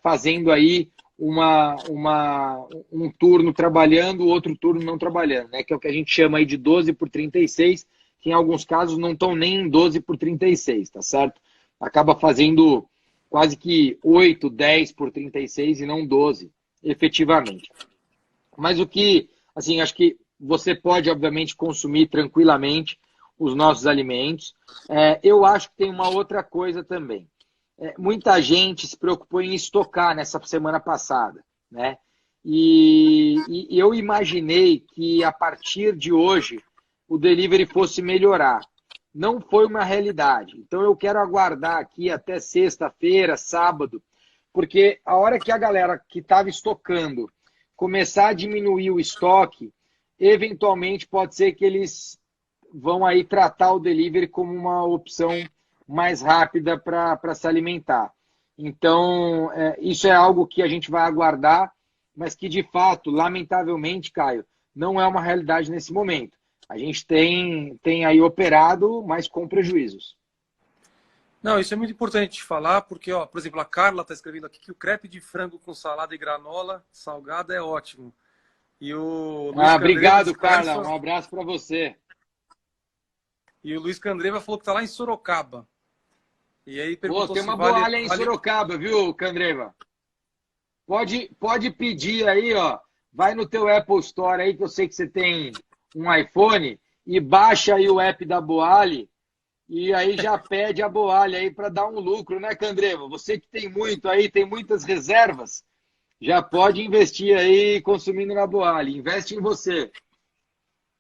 fazendo aí um turno trabalhando, outro turno não trabalhando, né? Que é o que a gente chama aí de 12 por 36, que em alguns casos não estão nem em 12 por 36, tá certo? Acaba fazendo quase que 8, 10 por 36 e não 12, efetivamente. Mas o que, assim, acho que você pode, obviamente, consumir tranquilamente os nossos alimentos. Eu acho que tem uma outra coisa também. Muita gente se preocupou em estocar nessa semana passada, né? E eu imaginei que a partir de hoje o delivery fosse melhorar. Não foi uma realidade. Então eu quero aguardar aqui até sexta-feira, sábado, porque a hora que a galera que estava estocando começar a diminuir o estoque, eventualmente pode ser que eles vão aí tratar o delivery como uma opção mais rápida para se alimentar. Então, isso é algo que a gente vai aguardar, mas que, de fato, lamentavelmente, Caio, não é uma realidade nesse momento. A gente tem aí operado, mas com prejuízos. Não, isso é muito importante falar, porque, ó, por exemplo, a Carla está escrevendo aqui que o crepe de frango com salada e granola salgada é ótimo. E o Luiz Candreva Obrigado, Carla. Um abraço para você. E o Luiz Candreva falou que está lá em Sorocaba. E aí perguntou tem se uma vale... boalha em Sorocaba, viu, Candreva? Pode pedir aí, ó. Vai no teu Apple Store aí, que eu sei que você tem um iPhone, e baixa aí o app da Boali, e aí já pede a Boali aí para dar um lucro, né, Candreva? Você que tem muito aí, tem muitas reservas, já pode investir aí consumindo na Boali. Investe em você.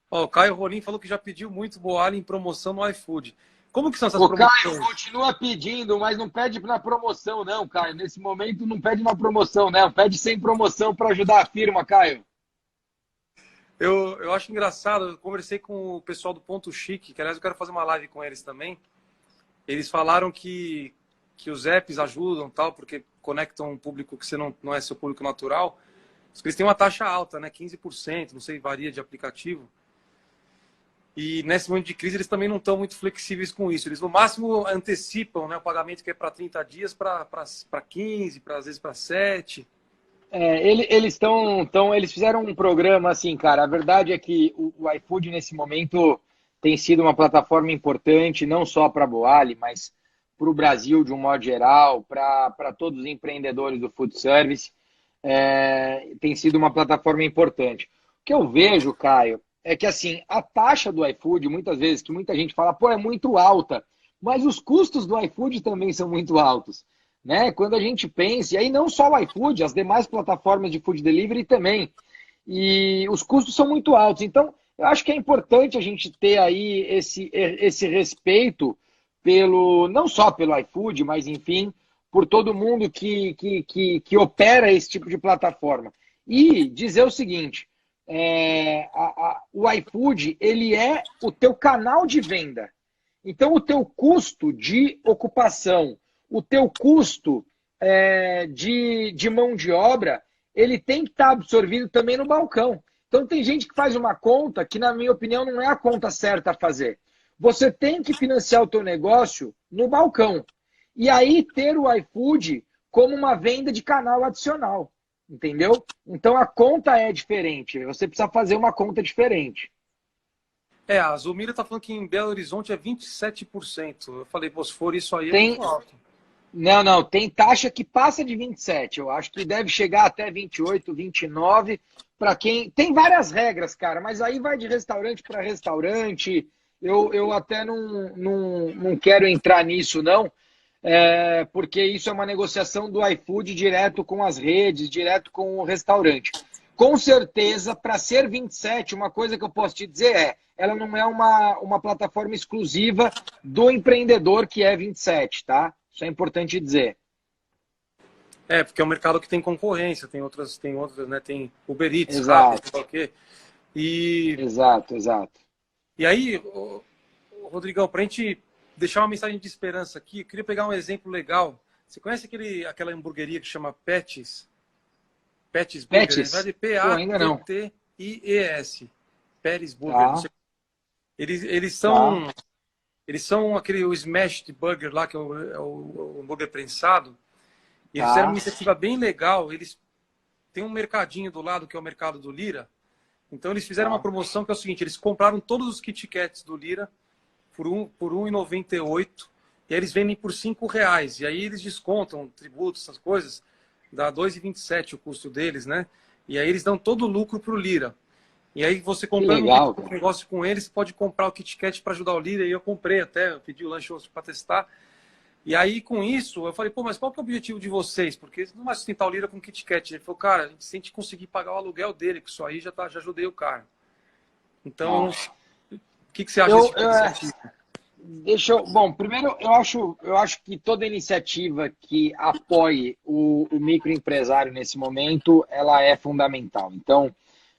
Ó, o Caio Rolim falou que já pediu muito Boali em promoção no iFood. Como que são essas O promoções? Caio continua pedindo, mas não pede na promoção, não, Caio. Nesse momento não pede na promoção, não. Pede sem promoção para ajudar a firma, Caio. Eu acho engraçado, eu conversei com o pessoal do Ponto Chique, que aliás eu quero fazer uma live com eles também. Eles falaram que os apps ajudam, tal, porque conectam um público que você não é seu público natural. Eles têm uma taxa alta, né? 15%, não sei, varia de aplicativo. E nesse momento de crise eles também não estão muito flexíveis com isso. Eles no máximo antecipam, né, o pagamento que é para 30 dias para 15, às vezes para 7. Eles fizeram um programa assim, cara. A verdade é que o iFood nesse momento tem sido uma plataforma importante, não só para a Boali, mas para o Brasil de um modo geral, para todos os empreendedores do food service. Tem sido uma plataforma importante. O que eu vejo, Caio, é que assim, a taxa do iFood, muitas vezes, que muita gente fala, pô, é muito alta, mas os custos do iFood também são muito altos. Né? Quando a gente pensa, e aí não só o iFood, as demais plataformas de food delivery também, e os custos são muito altos. Então, eu acho que é importante a gente ter aí esse respeito pelo, não só pelo iFood, mas enfim, por todo mundo que opera esse tipo de plataforma. E dizer o seguinte, o iFood, ele é o teu canal de venda. Então, o teu custo de ocupação, o teu custo de mão de obra, ele tem que estar absorvido também no balcão. Então, tem gente que faz uma conta que, na minha opinião, não é a conta certa a fazer. Você tem que financiar o teu negócio no balcão. E aí ter o iFood como uma venda de canal adicional. Entendeu? Então, a conta é diferente. Você precisa fazer uma conta diferente. A Zulmira está falando que em Belo Horizonte é 27%. Eu falei, pô, se for isso aí é Tem... muito alto. Não, tem taxa que passa de 27. Eu acho que deve chegar até 28, 29. Para quem. Tem várias regras, cara, mas aí vai de restaurante para restaurante. Eu até não quero entrar nisso, não, porque isso é uma negociação do iFood direto com as redes, direto com o restaurante. Com certeza, para ser 27, uma coisa que eu posso te dizer ela não é uma plataforma exclusiva do empreendedor que é 27, tá? Isso é importante dizer. Porque é um mercado que tem concorrência, tem outras, né? Tem Uber Eats, Rappi, Exato, sei lá o quê. E, exato, exato. e aí, Rodrigão, para a gente deixar uma mensagem de esperança aqui, eu queria pegar um exemplo legal. Você conhece aquela hamburgueria que chama Patties? Patties Burger, na Pets? verdade, Pô, ainda não. Patties. Patties Burger. Não Tá, sei. Eles tá, são o Smashed Burger lá, que é o hambúrguer prensado. E eles fizeram uma tá, iniciativa bem legal. Eles têm um mercadinho do lado, que é o mercado do Lira. Então eles fizeram uma tá. promoção que é o seguinte, eles compraram todos os Kit Kats do Lira por R$ 1,98 e aí eles vendem por R$ 5. E aí eles descontam tributos, essas coisas, dá R$ 2,27 o custo deles, né? E aí eles dão todo o lucro para o Lira. E aí você Que comprando legal, um cara. negócio com eles, você pode comprar o Kit Kat para ajudar o Lira. E eu comprei até, eu pedi o lanche para testar. E aí, com isso, eu falei, pô, mas qual que é o objetivo de vocês? Porque não vai sustentar o Lira com Kit Kat. Ele falou, cara, se a gente conseguir pagar o aluguel dele, que isso aí já ajudei o cara. Então, Ó. o que você acha desse Eu, tipo de eu, iniciativa? bom, primeiro eu acho que toda iniciativa que apoie o microempresário nesse momento, ela é fundamental. Então,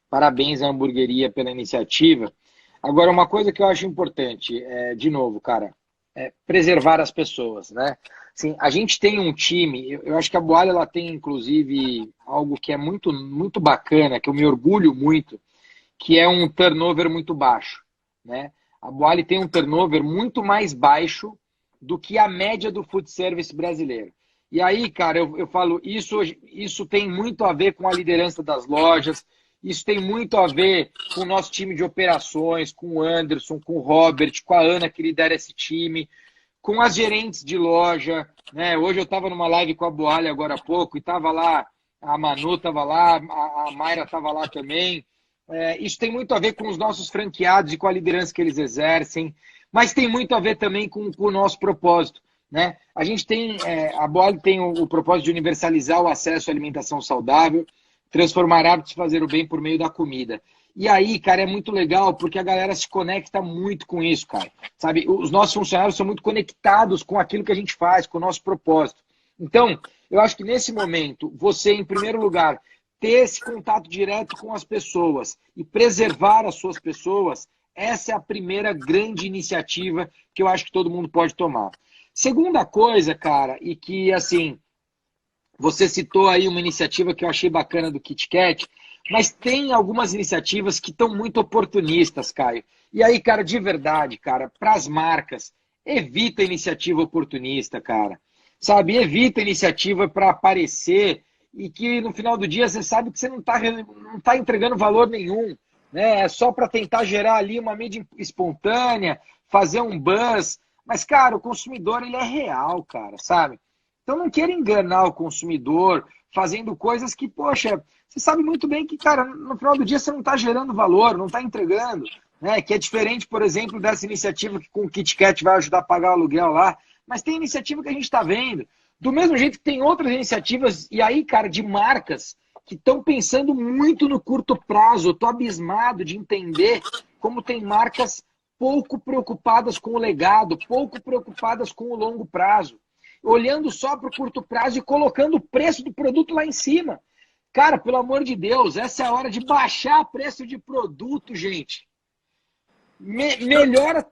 parabéns à hamburgueria pela iniciativa. Agora, uma coisa que eu acho importante, de novo, cara, é preservar as pessoas, né? Assim, a gente tem um time, eu acho que a Boalha ela tem, inclusive, algo que é muito, muito bacana, que eu me orgulho muito, que é um turnover muito baixo, né? A Boali tem um turnover muito mais baixo do que a média do food service brasileiro. E aí, cara, eu falo, isso tem muito a ver com a liderança das lojas, isso tem muito a ver com o nosso time de operações, com o Anderson, com o Robert, com a Ana que lidera esse time, com as gerentes de loja, né? Hoje eu estava numa live com a Boalha agora há pouco e estava lá, a Manu estava lá, a Mayra estava lá também. Isso tem muito a ver com os nossos franqueados e com a liderança que eles exercem, mas tem muito a ver também com o nosso propósito. Né? A gente tem, a Boali tem o propósito de universalizar o acesso à alimentação saudável, transformar hábitos e fazer o bem por meio da comida. E aí, cara, é muito legal porque a galera se conecta muito com isso, cara. Sabe, os nossos funcionários são muito conectados com aquilo que a gente faz, com o nosso propósito. Então, eu acho que nesse momento, você, em primeiro lugar, ter esse contato direto com as pessoas e preservar as suas pessoas, essa é a primeira grande iniciativa que eu acho que todo mundo pode tomar. Segunda coisa, cara, e que, assim, você citou aí uma iniciativa que eu achei bacana do Kit Kat, mas tem algumas iniciativas que estão muito oportunistas, Caio. E aí, cara, de verdade, cara, para as marcas, evita a iniciativa oportunista, cara. Sabe, evita a iniciativa para aparecer e que no final do dia você sabe que você não tá entregando valor nenhum. Né? É só para tentar gerar ali uma mídia espontânea, fazer um buzz. Mas, cara, o consumidor ele é real, cara, sabe? Então não queira enganar o consumidor fazendo coisas que, poxa, você sabe muito bem que, cara, no final do dia você não está gerando valor, não está entregando. Né? Que é diferente, por exemplo, dessa iniciativa que com o Kit Kat vai ajudar a pagar o aluguel lá. Mas tem iniciativa que a gente está vendo. Do mesmo jeito que tem outras iniciativas, e aí, cara, de marcas que estão pensando muito no curto prazo. Eu estou abismado de entender como tem marcas pouco preocupadas com o legado, pouco preocupadas com o longo prazo. Olhando só para o curto prazo e colocando o preço do produto lá em cima. Cara, pelo amor de Deus, essa é a hora de baixar o preço de produto, gente. Melhora,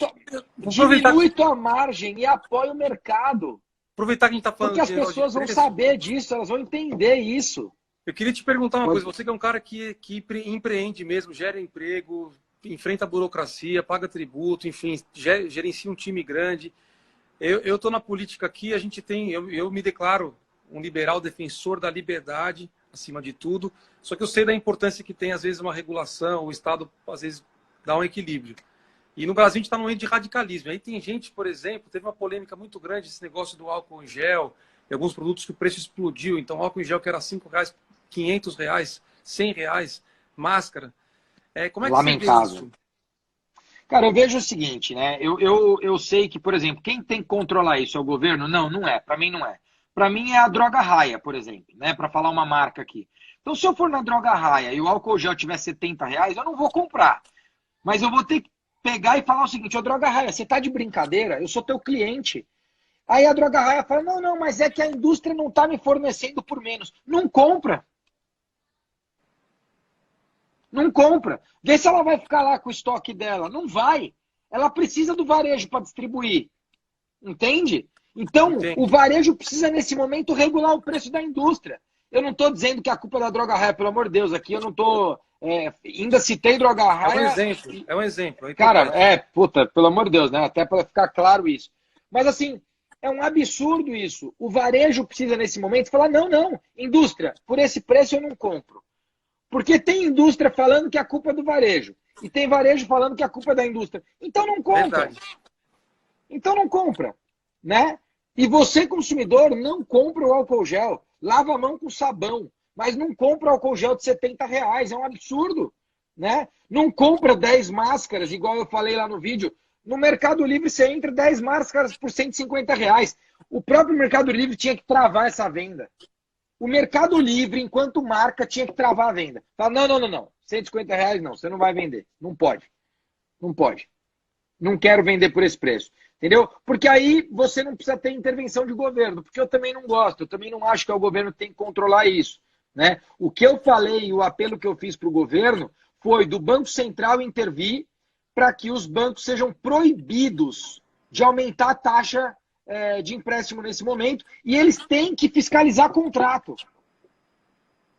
diminui tua margem e apoia o mercado. Aproveitar que a gente está Porque falando as de negócio de pessoas vão preço, saber disso, elas vão entender isso. eu queria te perguntar uma coisa. Pode... Você que é um cara que empreende mesmo, gera emprego, enfrenta a burocracia, paga tributo, enfim, gerencia um time grande. Eu estou na política aqui, a gente tem, eu me declaro um liberal defensor da liberdade, acima de tudo, só que eu sei da importância que tem, às vezes, uma regulação, o Estado, às vezes, dá um equilíbrio. E no Brasil a gente está num momento de radicalismo. Aí tem gente, por exemplo, teve uma polêmica muito grande esse negócio do álcool em gel, e alguns produtos que o preço explodiu. Então, álcool em gel que era R$ 5, R$ 500, R$ 100, máscara. Como é que você vê Lamentável. isso? Cara, eu vejo o seguinte, né? Eu sei que, por exemplo, quem tem que controlar isso é o governo? Não, não é. Para mim, não é. Para mim é a Droga Raia, por exemplo, né? Para falar uma marca aqui. Então, se eu for na Droga Raia e o álcool gel tiver R$ 70, eu não vou comprar. Mas eu vou ter que pegar e falar o seguinte: ô Droga Raia, você tá de brincadeira? Eu sou teu cliente. Aí a Droga Raia fala, não, não, mas é que a indústria não está me fornecendo por menos. Não compra. Não compra. Vê se ela vai ficar lá com o estoque dela. Não vai. Ela precisa do varejo para distribuir. Entende? Então, Entendi. o varejo precisa, nesse momento, regular o preço da indústria. Eu não estou dizendo que a culpa é da Droga Raia, pelo amor de Deus. Aqui eu não estou... ainda citei Droga É um Raia. exemplo, é um exemplo. É Cara, importante. puta, pelo amor de Deus, né? Até para ficar claro isso. Mas assim, é um absurdo isso. O varejo precisa, nesse momento, falar, não, não, indústria, por esse preço eu não compro. Porque tem indústria falando que a culpa é do varejo. E tem varejo falando que a culpa é da indústria. Então não compra. Verdade. Então não compra, né? E você, consumidor, não compra o álcool gel. Lava a mão com sabão. Mas não compra álcool gel de R$ 70. É um absurdo, né? Não compra 10 máscaras, igual eu falei lá no vídeo. No Mercado Livre você entra 10 máscaras por R$ 150. O próprio Mercado Livre tinha que travar essa venda. O Mercado Livre, enquanto marca, tinha que travar a venda. Fala, não, não, não, não. R$ 150 não, você não vai vender. Não pode. Não pode. Não quero vender por esse preço. Entendeu? Porque aí você não precisa ter intervenção de governo, porque eu também não gosto, eu também não acho que o governo tem que controlar isso. Né? O que eu falei, o apelo que eu fiz para o governo, foi do Banco Central intervir para que os bancos sejam proibidos de aumentar a taxa de empréstimo nesse momento, e eles têm que fiscalizar contrato.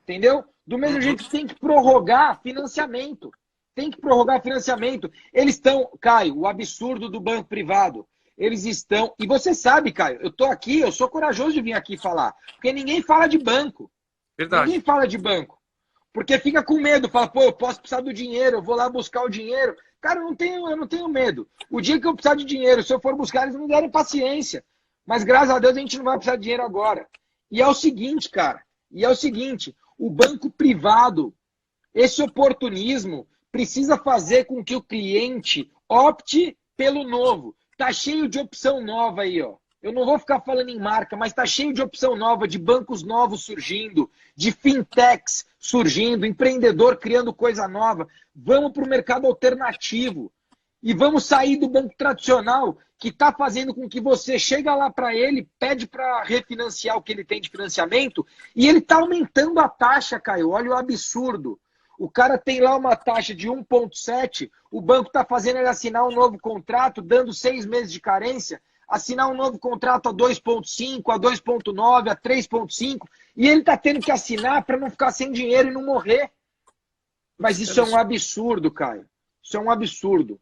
Entendeu? Do mesmo jeito que tem que prorrogar financiamento. Tem que prorrogar financiamento. Eles estão, Caio, o absurdo do banco privado. Eles estão. E você sabe, Caio, eu estou aqui, eu sou corajoso de vir aqui falar. Porque ninguém fala de banco. Ninguém Verdade. fala de banco. Porque fica com medo, fala, pô, eu posso precisar do dinheiro, eu vou lá buscar o dinheiro. Cara, eu não tenho medo. O dia que eu precisar de dinheiro, se eu for buscar, eles me derem paciência. Mas graças a Deus a gente não vai precisar de dinheiro agora. E é o seguinte, cara, o banco privado, esse oportunismo, precisa fazer com que o cliente opte pelo novo. Tá cheio de opção nova aí, ó. Eu não vou ficar falando em marca, mas tá cheio de opção nova, de bancos novos surgindo, de fintechs surgindo, empreendedor criando coisa nova. Vamos para o mercado alternativo. E vamos sair do banco tradicional, que está fazendo com que você chega lá para ele, pede para refinanciar o que ele tem de financiamento, e ele está aumentando a taxa, Caio. Olha o absurdo. O cara tem lá uma taxa de 1,7, o banco está fazendo ele assinar um novo contrato, dando 6 meses de carência, assinar um novo contrato a 2,5, a 2,9, a 3,5, e ele está tendo que assinar para não ficar sem dinheiro e não morrer. Mas isso é um absurdo, Caio. Isso é um absurdo.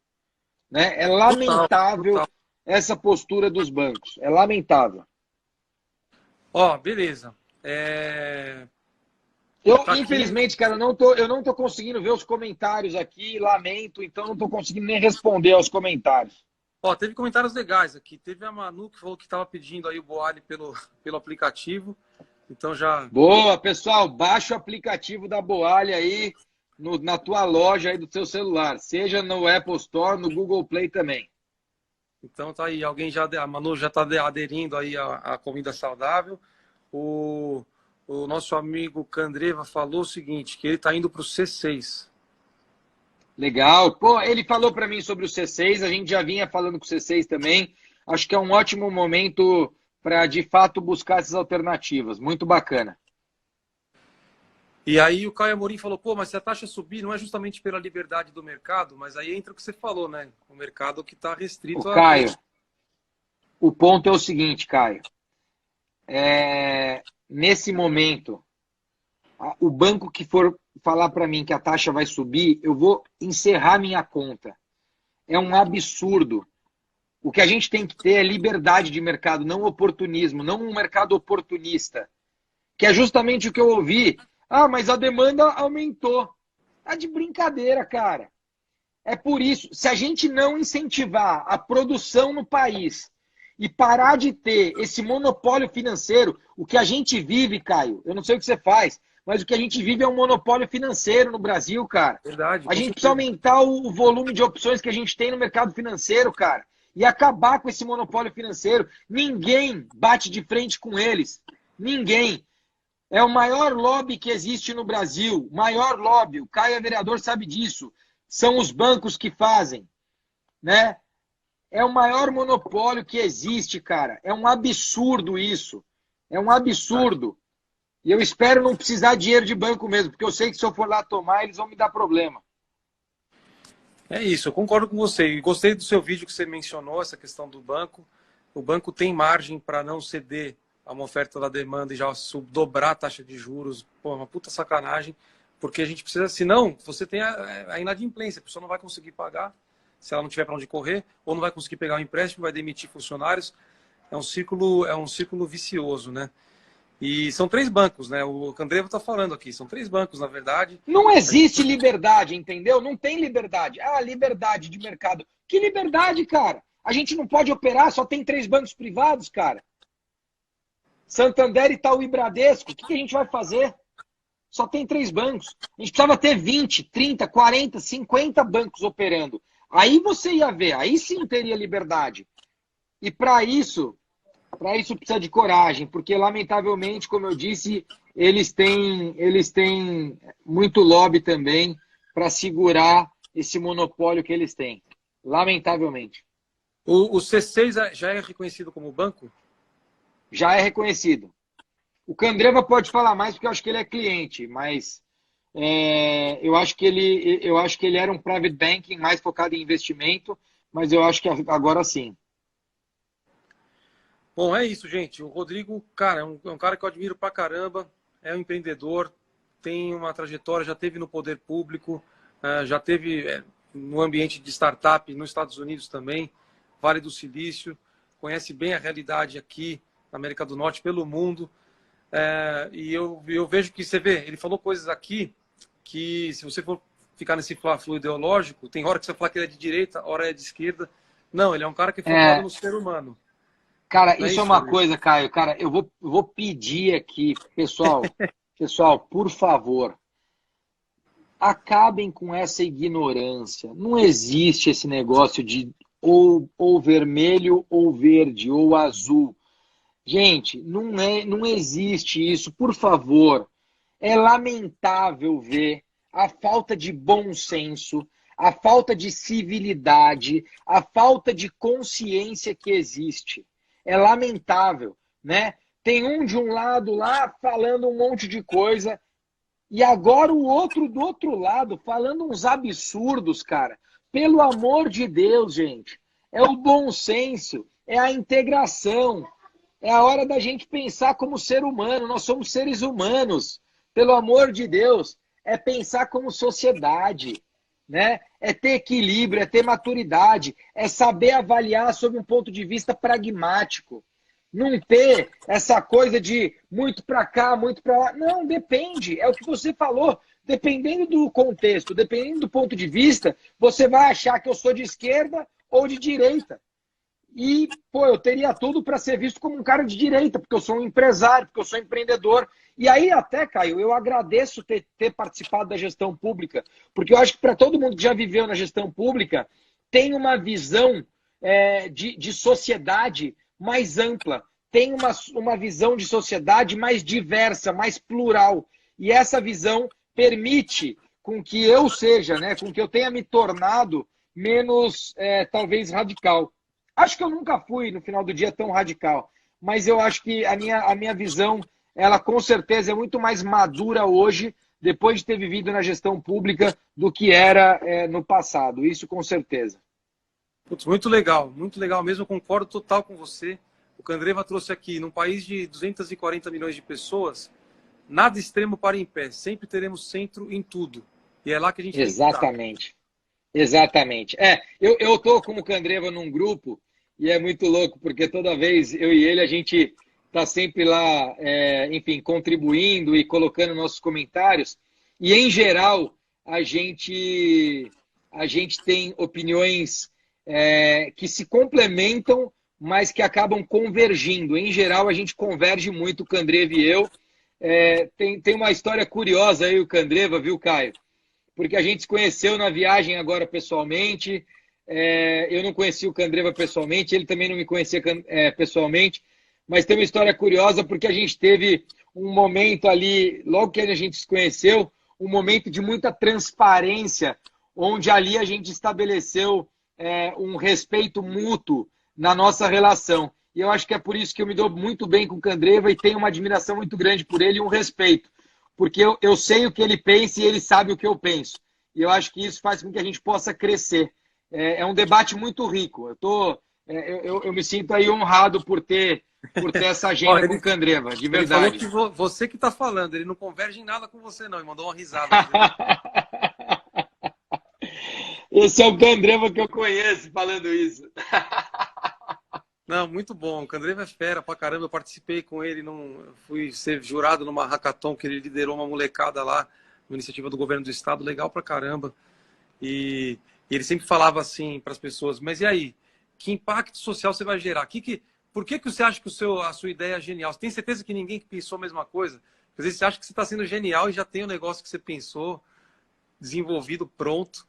Né? É lamentável Total. essa postura dos bancos. É lamentável. Ó, beleza. Tá Infelizmente, cara, eu não tô conseguindo ver os comentários aqui, lamento, então não tô conseguindo nem responder aos comentários. Ó, teve comentários legais aqui. Teve a Manu que falou que estava pedindo aí o Boali pelo aplicativo. Então já. Boa, pessoal, baixa o aplicativo da Boali aí na tua loja aí do seu celular, seja no Apple Store, no Google Play também. Então tá aí, a Manu já está aderindo aí à comida saudável. O nosso amigo Candreva falou o seguinte, que ele está indo para o C6. Legal. Pô, ele falou para mim sobre o C6, a gente já vinha falando com o C6 também. Acho que é um ótimo momento para, de fato, buscar essas alternativas. Muito bacana. E aí o Caio Amorim falou, pô, mas se a taxa subir, não é justamente pela liberdade do mercado, mas aí entra o que você falou, né? O mercado que está restrito a... Caio, o ponto é o seguinte, Caio. Nesse momento, o banco que for falar para mim que a taxa vai subir, eu vou encerrar minha conta. É um absurdo. O que a gente tem que ter é liberdade de mercado, não oportunismo, não um mercado oportunista. Que é justamente o que eu ouvi. Ah, mas a demanda aumentou. Tá de brincadeira, cara. É por isso, se a gente não incentivar a produção no país e parar de ter esse monopólio financeiro, o que a gente vive, Caio, eu não sei o que você faz, mas o que a gente vive é um monopólio financeiro no Brasil, cara. Verdade, A gente precisa aumentar o volume de opções que a gente tem no mercado financeiro, cara, e acabar com esse monopólio financeiro. Ninguém bate de frente com eles. Ninguém. É o maior lobby que existe no Brasil. Maior lobby. O Caio é vereador, sabe disso. São os bancos que fazem. Né? É o maior monopólio que existe, cara. É um absurdo isso. É um absurdo. E eu espero não precisar de dinheiro de banco mesmo, porque eu sei que se eu for lá tomar, eles vão me dar problema. É isso, eu concordo com você. E gostei do seu vídeo que você mencionou, essa questão do banco. O banco tem margem para não ceder a uma oferta da demanda e já dobrar a taxa de juros. Pô, uma puta sacanagem, porque a gente precisa, senão você tem a inadimplência, a pessoa não vai conseguir pagar se ela não tiver para onde correr, ou não vai conseguir pegar um empréstimo, vai demitir funcionários. É um círculo vicioso, né? E são três bancos, né? O Candreva está falando aqui, são três bancos, na verdade. Não existe Gente... liberdade, entendeu? Não tem liberdade. Ah, liberdade de mercado. Que liberdade, cara? A gente não pode operar, só tem 3 bancos privados, cara. Santander, Itaú e Bradesco. O que a gente vai fazer? Só tem 3 bancos. A gente precisava ter 20, 30, 40, 50 bancos operando. Aí você ia ver, aí sim teria liberdade. E para isso precisa de coragem, porque lamentavelmente, como eu disse, eles têm muito lobby também para segurar esse monopólio que eles têm. Lamentavelmente. O C6 já é reconhecido como banco? Já é reconhecido. O Candreva pode falar mais porque eu acho que ele é cliente, mas eu acho que ele era um private banking mais focado em investimento, mas eu acho que agora sim. Bom, é isso, gente. O Rodrigo, cara, é um cara que eu admiro pra caramba, é um empreendedor, tem uma trajetória, já teve no poder público, já teve no ambiente de startup nos Estados Unidos também, Vale do Silício, conhece bem a realidade aqui na América do Norte, pelo mundo. E eu vejo que, você vê, ele falou coisas aqui que, se você for ficar nesse fla-flu ideológico, tem hora que você fala que ele é de direita, hora é de esquerda. Não, ele é um cara que é focado no ser humano. Cara, Não é isso é isso, uma Rodrigo? coisa, Caio. Cara, eu vou pedir aqui, pessoal, por favor, acabem com essa ignorância. Não existe esse negócio de ou vermelho ou verde ou azul. Gente, não existe isso, por favor. É lamentável ver a falta de bom senso, a falta de civilidade, a falta de consciência que existe. É lamentável, né? Tem um de um lado lá falando um monte de coisa e agora o outro do outro lado falando uns absurdos, cara. Pelo amor de Deus, gente. É o bom senso, é a integração. É a hora da gente pensar como ser humano. Nós somos seres humanos. Pelo amor de Deus. É pensar como sociedade. Né? É ter equilíbrio, é ter maturidade. É saber avaliar sob um ponto de vista pragmático. Não ter essa coisa de muito para cá, muito para lá. Não, depende. É o que você falou. Dependendo do contexto, dependendo do ponto de vista, você vai achar que eu sou de esquerda ou de direita. E, pô, eu teria tudo para ser visto como um cara de direita, porque eu sou um empresário, porque eu sou empreendedor. E aí até, Caio, eu agradeço ter participado da gestão pública, porque eu acho que para todo mundo que já viveu na gestão pública, tem uma visão de sociedade mais ampla, tem uma visão de sociedade mais diversa, mais plural. E essa visão permite com que eu seja, né, com que eu tenha me tornado menos, talvez, radical. Acho que eu nunca fui, no final do dia, tão radical. Mas eu acho que a minha visão, ela com certeza é muito mais madura hoje, depois de ter vivido na gestão pública, do que era no passado. Isso com certeza. Putz, muito legal mesmo, eu concordo total com você. O Candreva trouxe aqui, num país de 240 milhões de pessoas, nada extremo para em pé, sempre teremos centro em tudo. E é lá que a gente tem que estar. Exatamente. Exatamente. Eu tô com o Candreva num grupo e é muito louco, porque toda vez eu e ele, a gente tá sempre lá, enfim, contribuindo e colocando nossos comentários. E, em geral, a gente tem opiniões que se complementam, mas que acabam convergindo. Em geral, a gente converge muito, o Candreva e eu. Tem uma história curiosa aí, o Candreva, viu, Caio? Porque a gente se conheceu na viagem agora pessoalmente. Eu não conheci o Candreva pessoalmente, ele também não me conhecia pessoalmente. Mas tem uma história curiosa porque a gente teve um momento ali, logo que a gente se conheceu, um momento de muita transparência, onde ali a gente estabeleceu um respeito mútuo na nossa relação. E eu acho que é por isso que eu me dou muito bem com o Candreva e tenho uma admiração muito grande por ele e um respeito. Porque eu sei o que ele pensa e ele sabe o que eu penso. E eu acho que isso faz com que a gente possa crescer. É um debate muito rico. Eu me sinto aí honrado por ter essa agenda com o Candreva, de verdade. Ele falou que você que está falando, ele não converge em nada com você, não. Ele mandou uma risada. Esse é o Candreva que eu conheço falando isso. Não, muito bom. O Candreva é fera pra caramba. Eu participei com ele, fui ser jurado numa hackathon que ele liderou uma molecada lá, uma iniciativa do governo do estado, legal pra caramba. E ele sempre falava assim para as pessoas, mas e aí? Que impacto social você vai gerar? Por que você acha que a sua ideia é genial? Você tem certeza que ninguém pensou a mesma coisa? Às vezes você acha que você está sendo genial e já tem o negócio que você pensou, desenvolvido, pronto.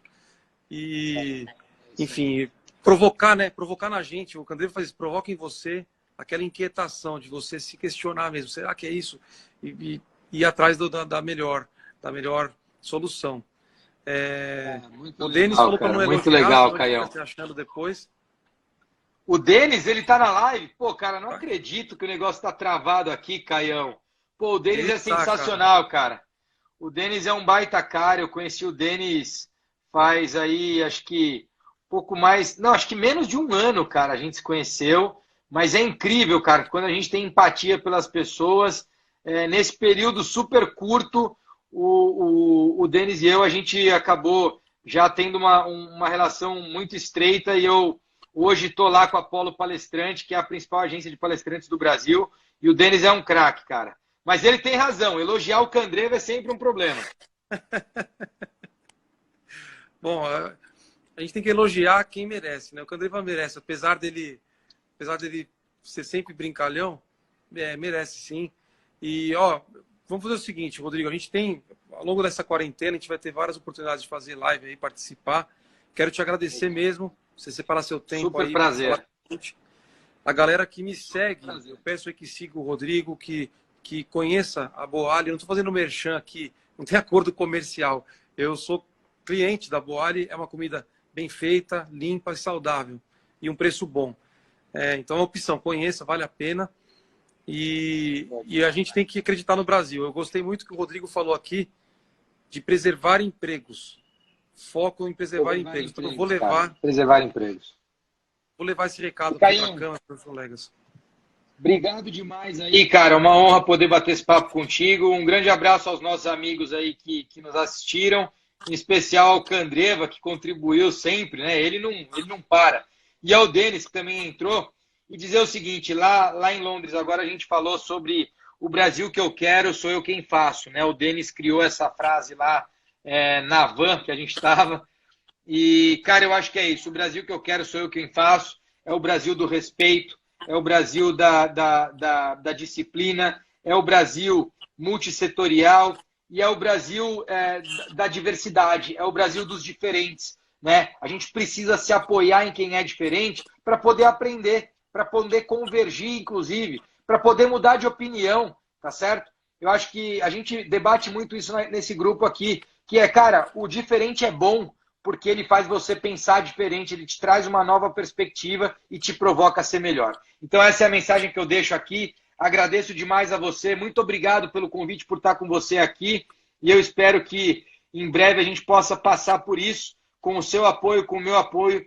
E, enfim, provocar, né? Provocar na gente. O Candreva faz isso, provoca em você aquela inquietação de você se questionar mesmo. Será que é isso? E ir atrás da melhor solução. O Denis falou para não elogiar, muito legal, Caião. Você achando depois. O Denis, ele tá na live? Pô, cara, não acredito que o negócio tá travado aqui, Caião. Pô, o Denis é sensacional, cara. O Denis é um baita cara. Eu conheci o Denis faz aí, acho que pouco mais... Não, acho que menos de um ano, cara, a gente se conheceu. Mas é incrível, cara, quando a gente tem empatia pelas pessoas, nesse período super curto, o Denis e eu, a gente acabou já tendo uma relação muito estreita e eu hoje estou lá com a Polo Palestrante, que é a principal agência de palestrantes do Brasil, e o Denis é um craque, cara. Mas ele tem razão, elogiar o Candreva é sempre um problema. Bom, a gente tem que elogiar quem merece, né? O Candreva merece, apesar dele ser sempre brincalhão, merece sim. E, vamos fazer o seguinte, Rodrigo, a gente tem, ao longo dessa quarentena, a gente vai ter várias oportunidades de fazer live aí, participar. Quero te agradecer mesmo, você separar seu tempo. Super aí. Prazer. A galera que me segue, eu peço aí que siga o Rodrigo, que conheça a Boali. Eu não estou fazendo merchan aqui, não tem acordo comercial. Eu sou cliente da Boali, é uma comida bem feita, limpa e saudável. E um preço bom. Então é uma opção, conheça, vale a pena. E a gente tem que acreditar no Brasil. Eu gostei muito que o Rodrigo falou aqui de preservar empregos. Foco em preservar empregos. Então eu vou levar... Preservar empregos. Vou levar esse recado para a Câmara, para os colegas. Obrigado demais aí, cara. Uma honra poder bater esse papo contigo. Um grande abraço aos nossos amigos aí que nos assistiram, em especial ao Candreva, que contribuiu sempre, né? Ele não para. E ao Denis, que também entrou. E dizer o seguinte, lá em Londres, agora a gente falou sobre o Brasil que eu quero, sou eu quem faço, né? O Denis criou essa frase lá na van que a gente estava. E, cara, eu acho que é isso. O Brasil que eu quero sou eu quem faço. É o Brasil do respeito, é o Brasil da disciplina, é o Brasil multissetorial e é o Brasil da diversidade, é o Brasil dos diferentes, né? A gente precisa se apoiar em quem é diferente para poder aprender, para poder convergir, inclusive, para poder mudar de opinião, tá certo? Eu acho que a gente debate muito isso nesse grupo aqui, que cara, o diferente é bom, porque ele faz você pensar diferente, ele te traz uma nova perspectiva e te provoca a ser melhor. Então essa é a mensagem que eu deixo aqui. Agradeço demais a você, muito obrigado pelo convite, por estar com você aqui, e eu espero que em breve a gente possa passar por isso, com o seu apoio, com o meu apoio,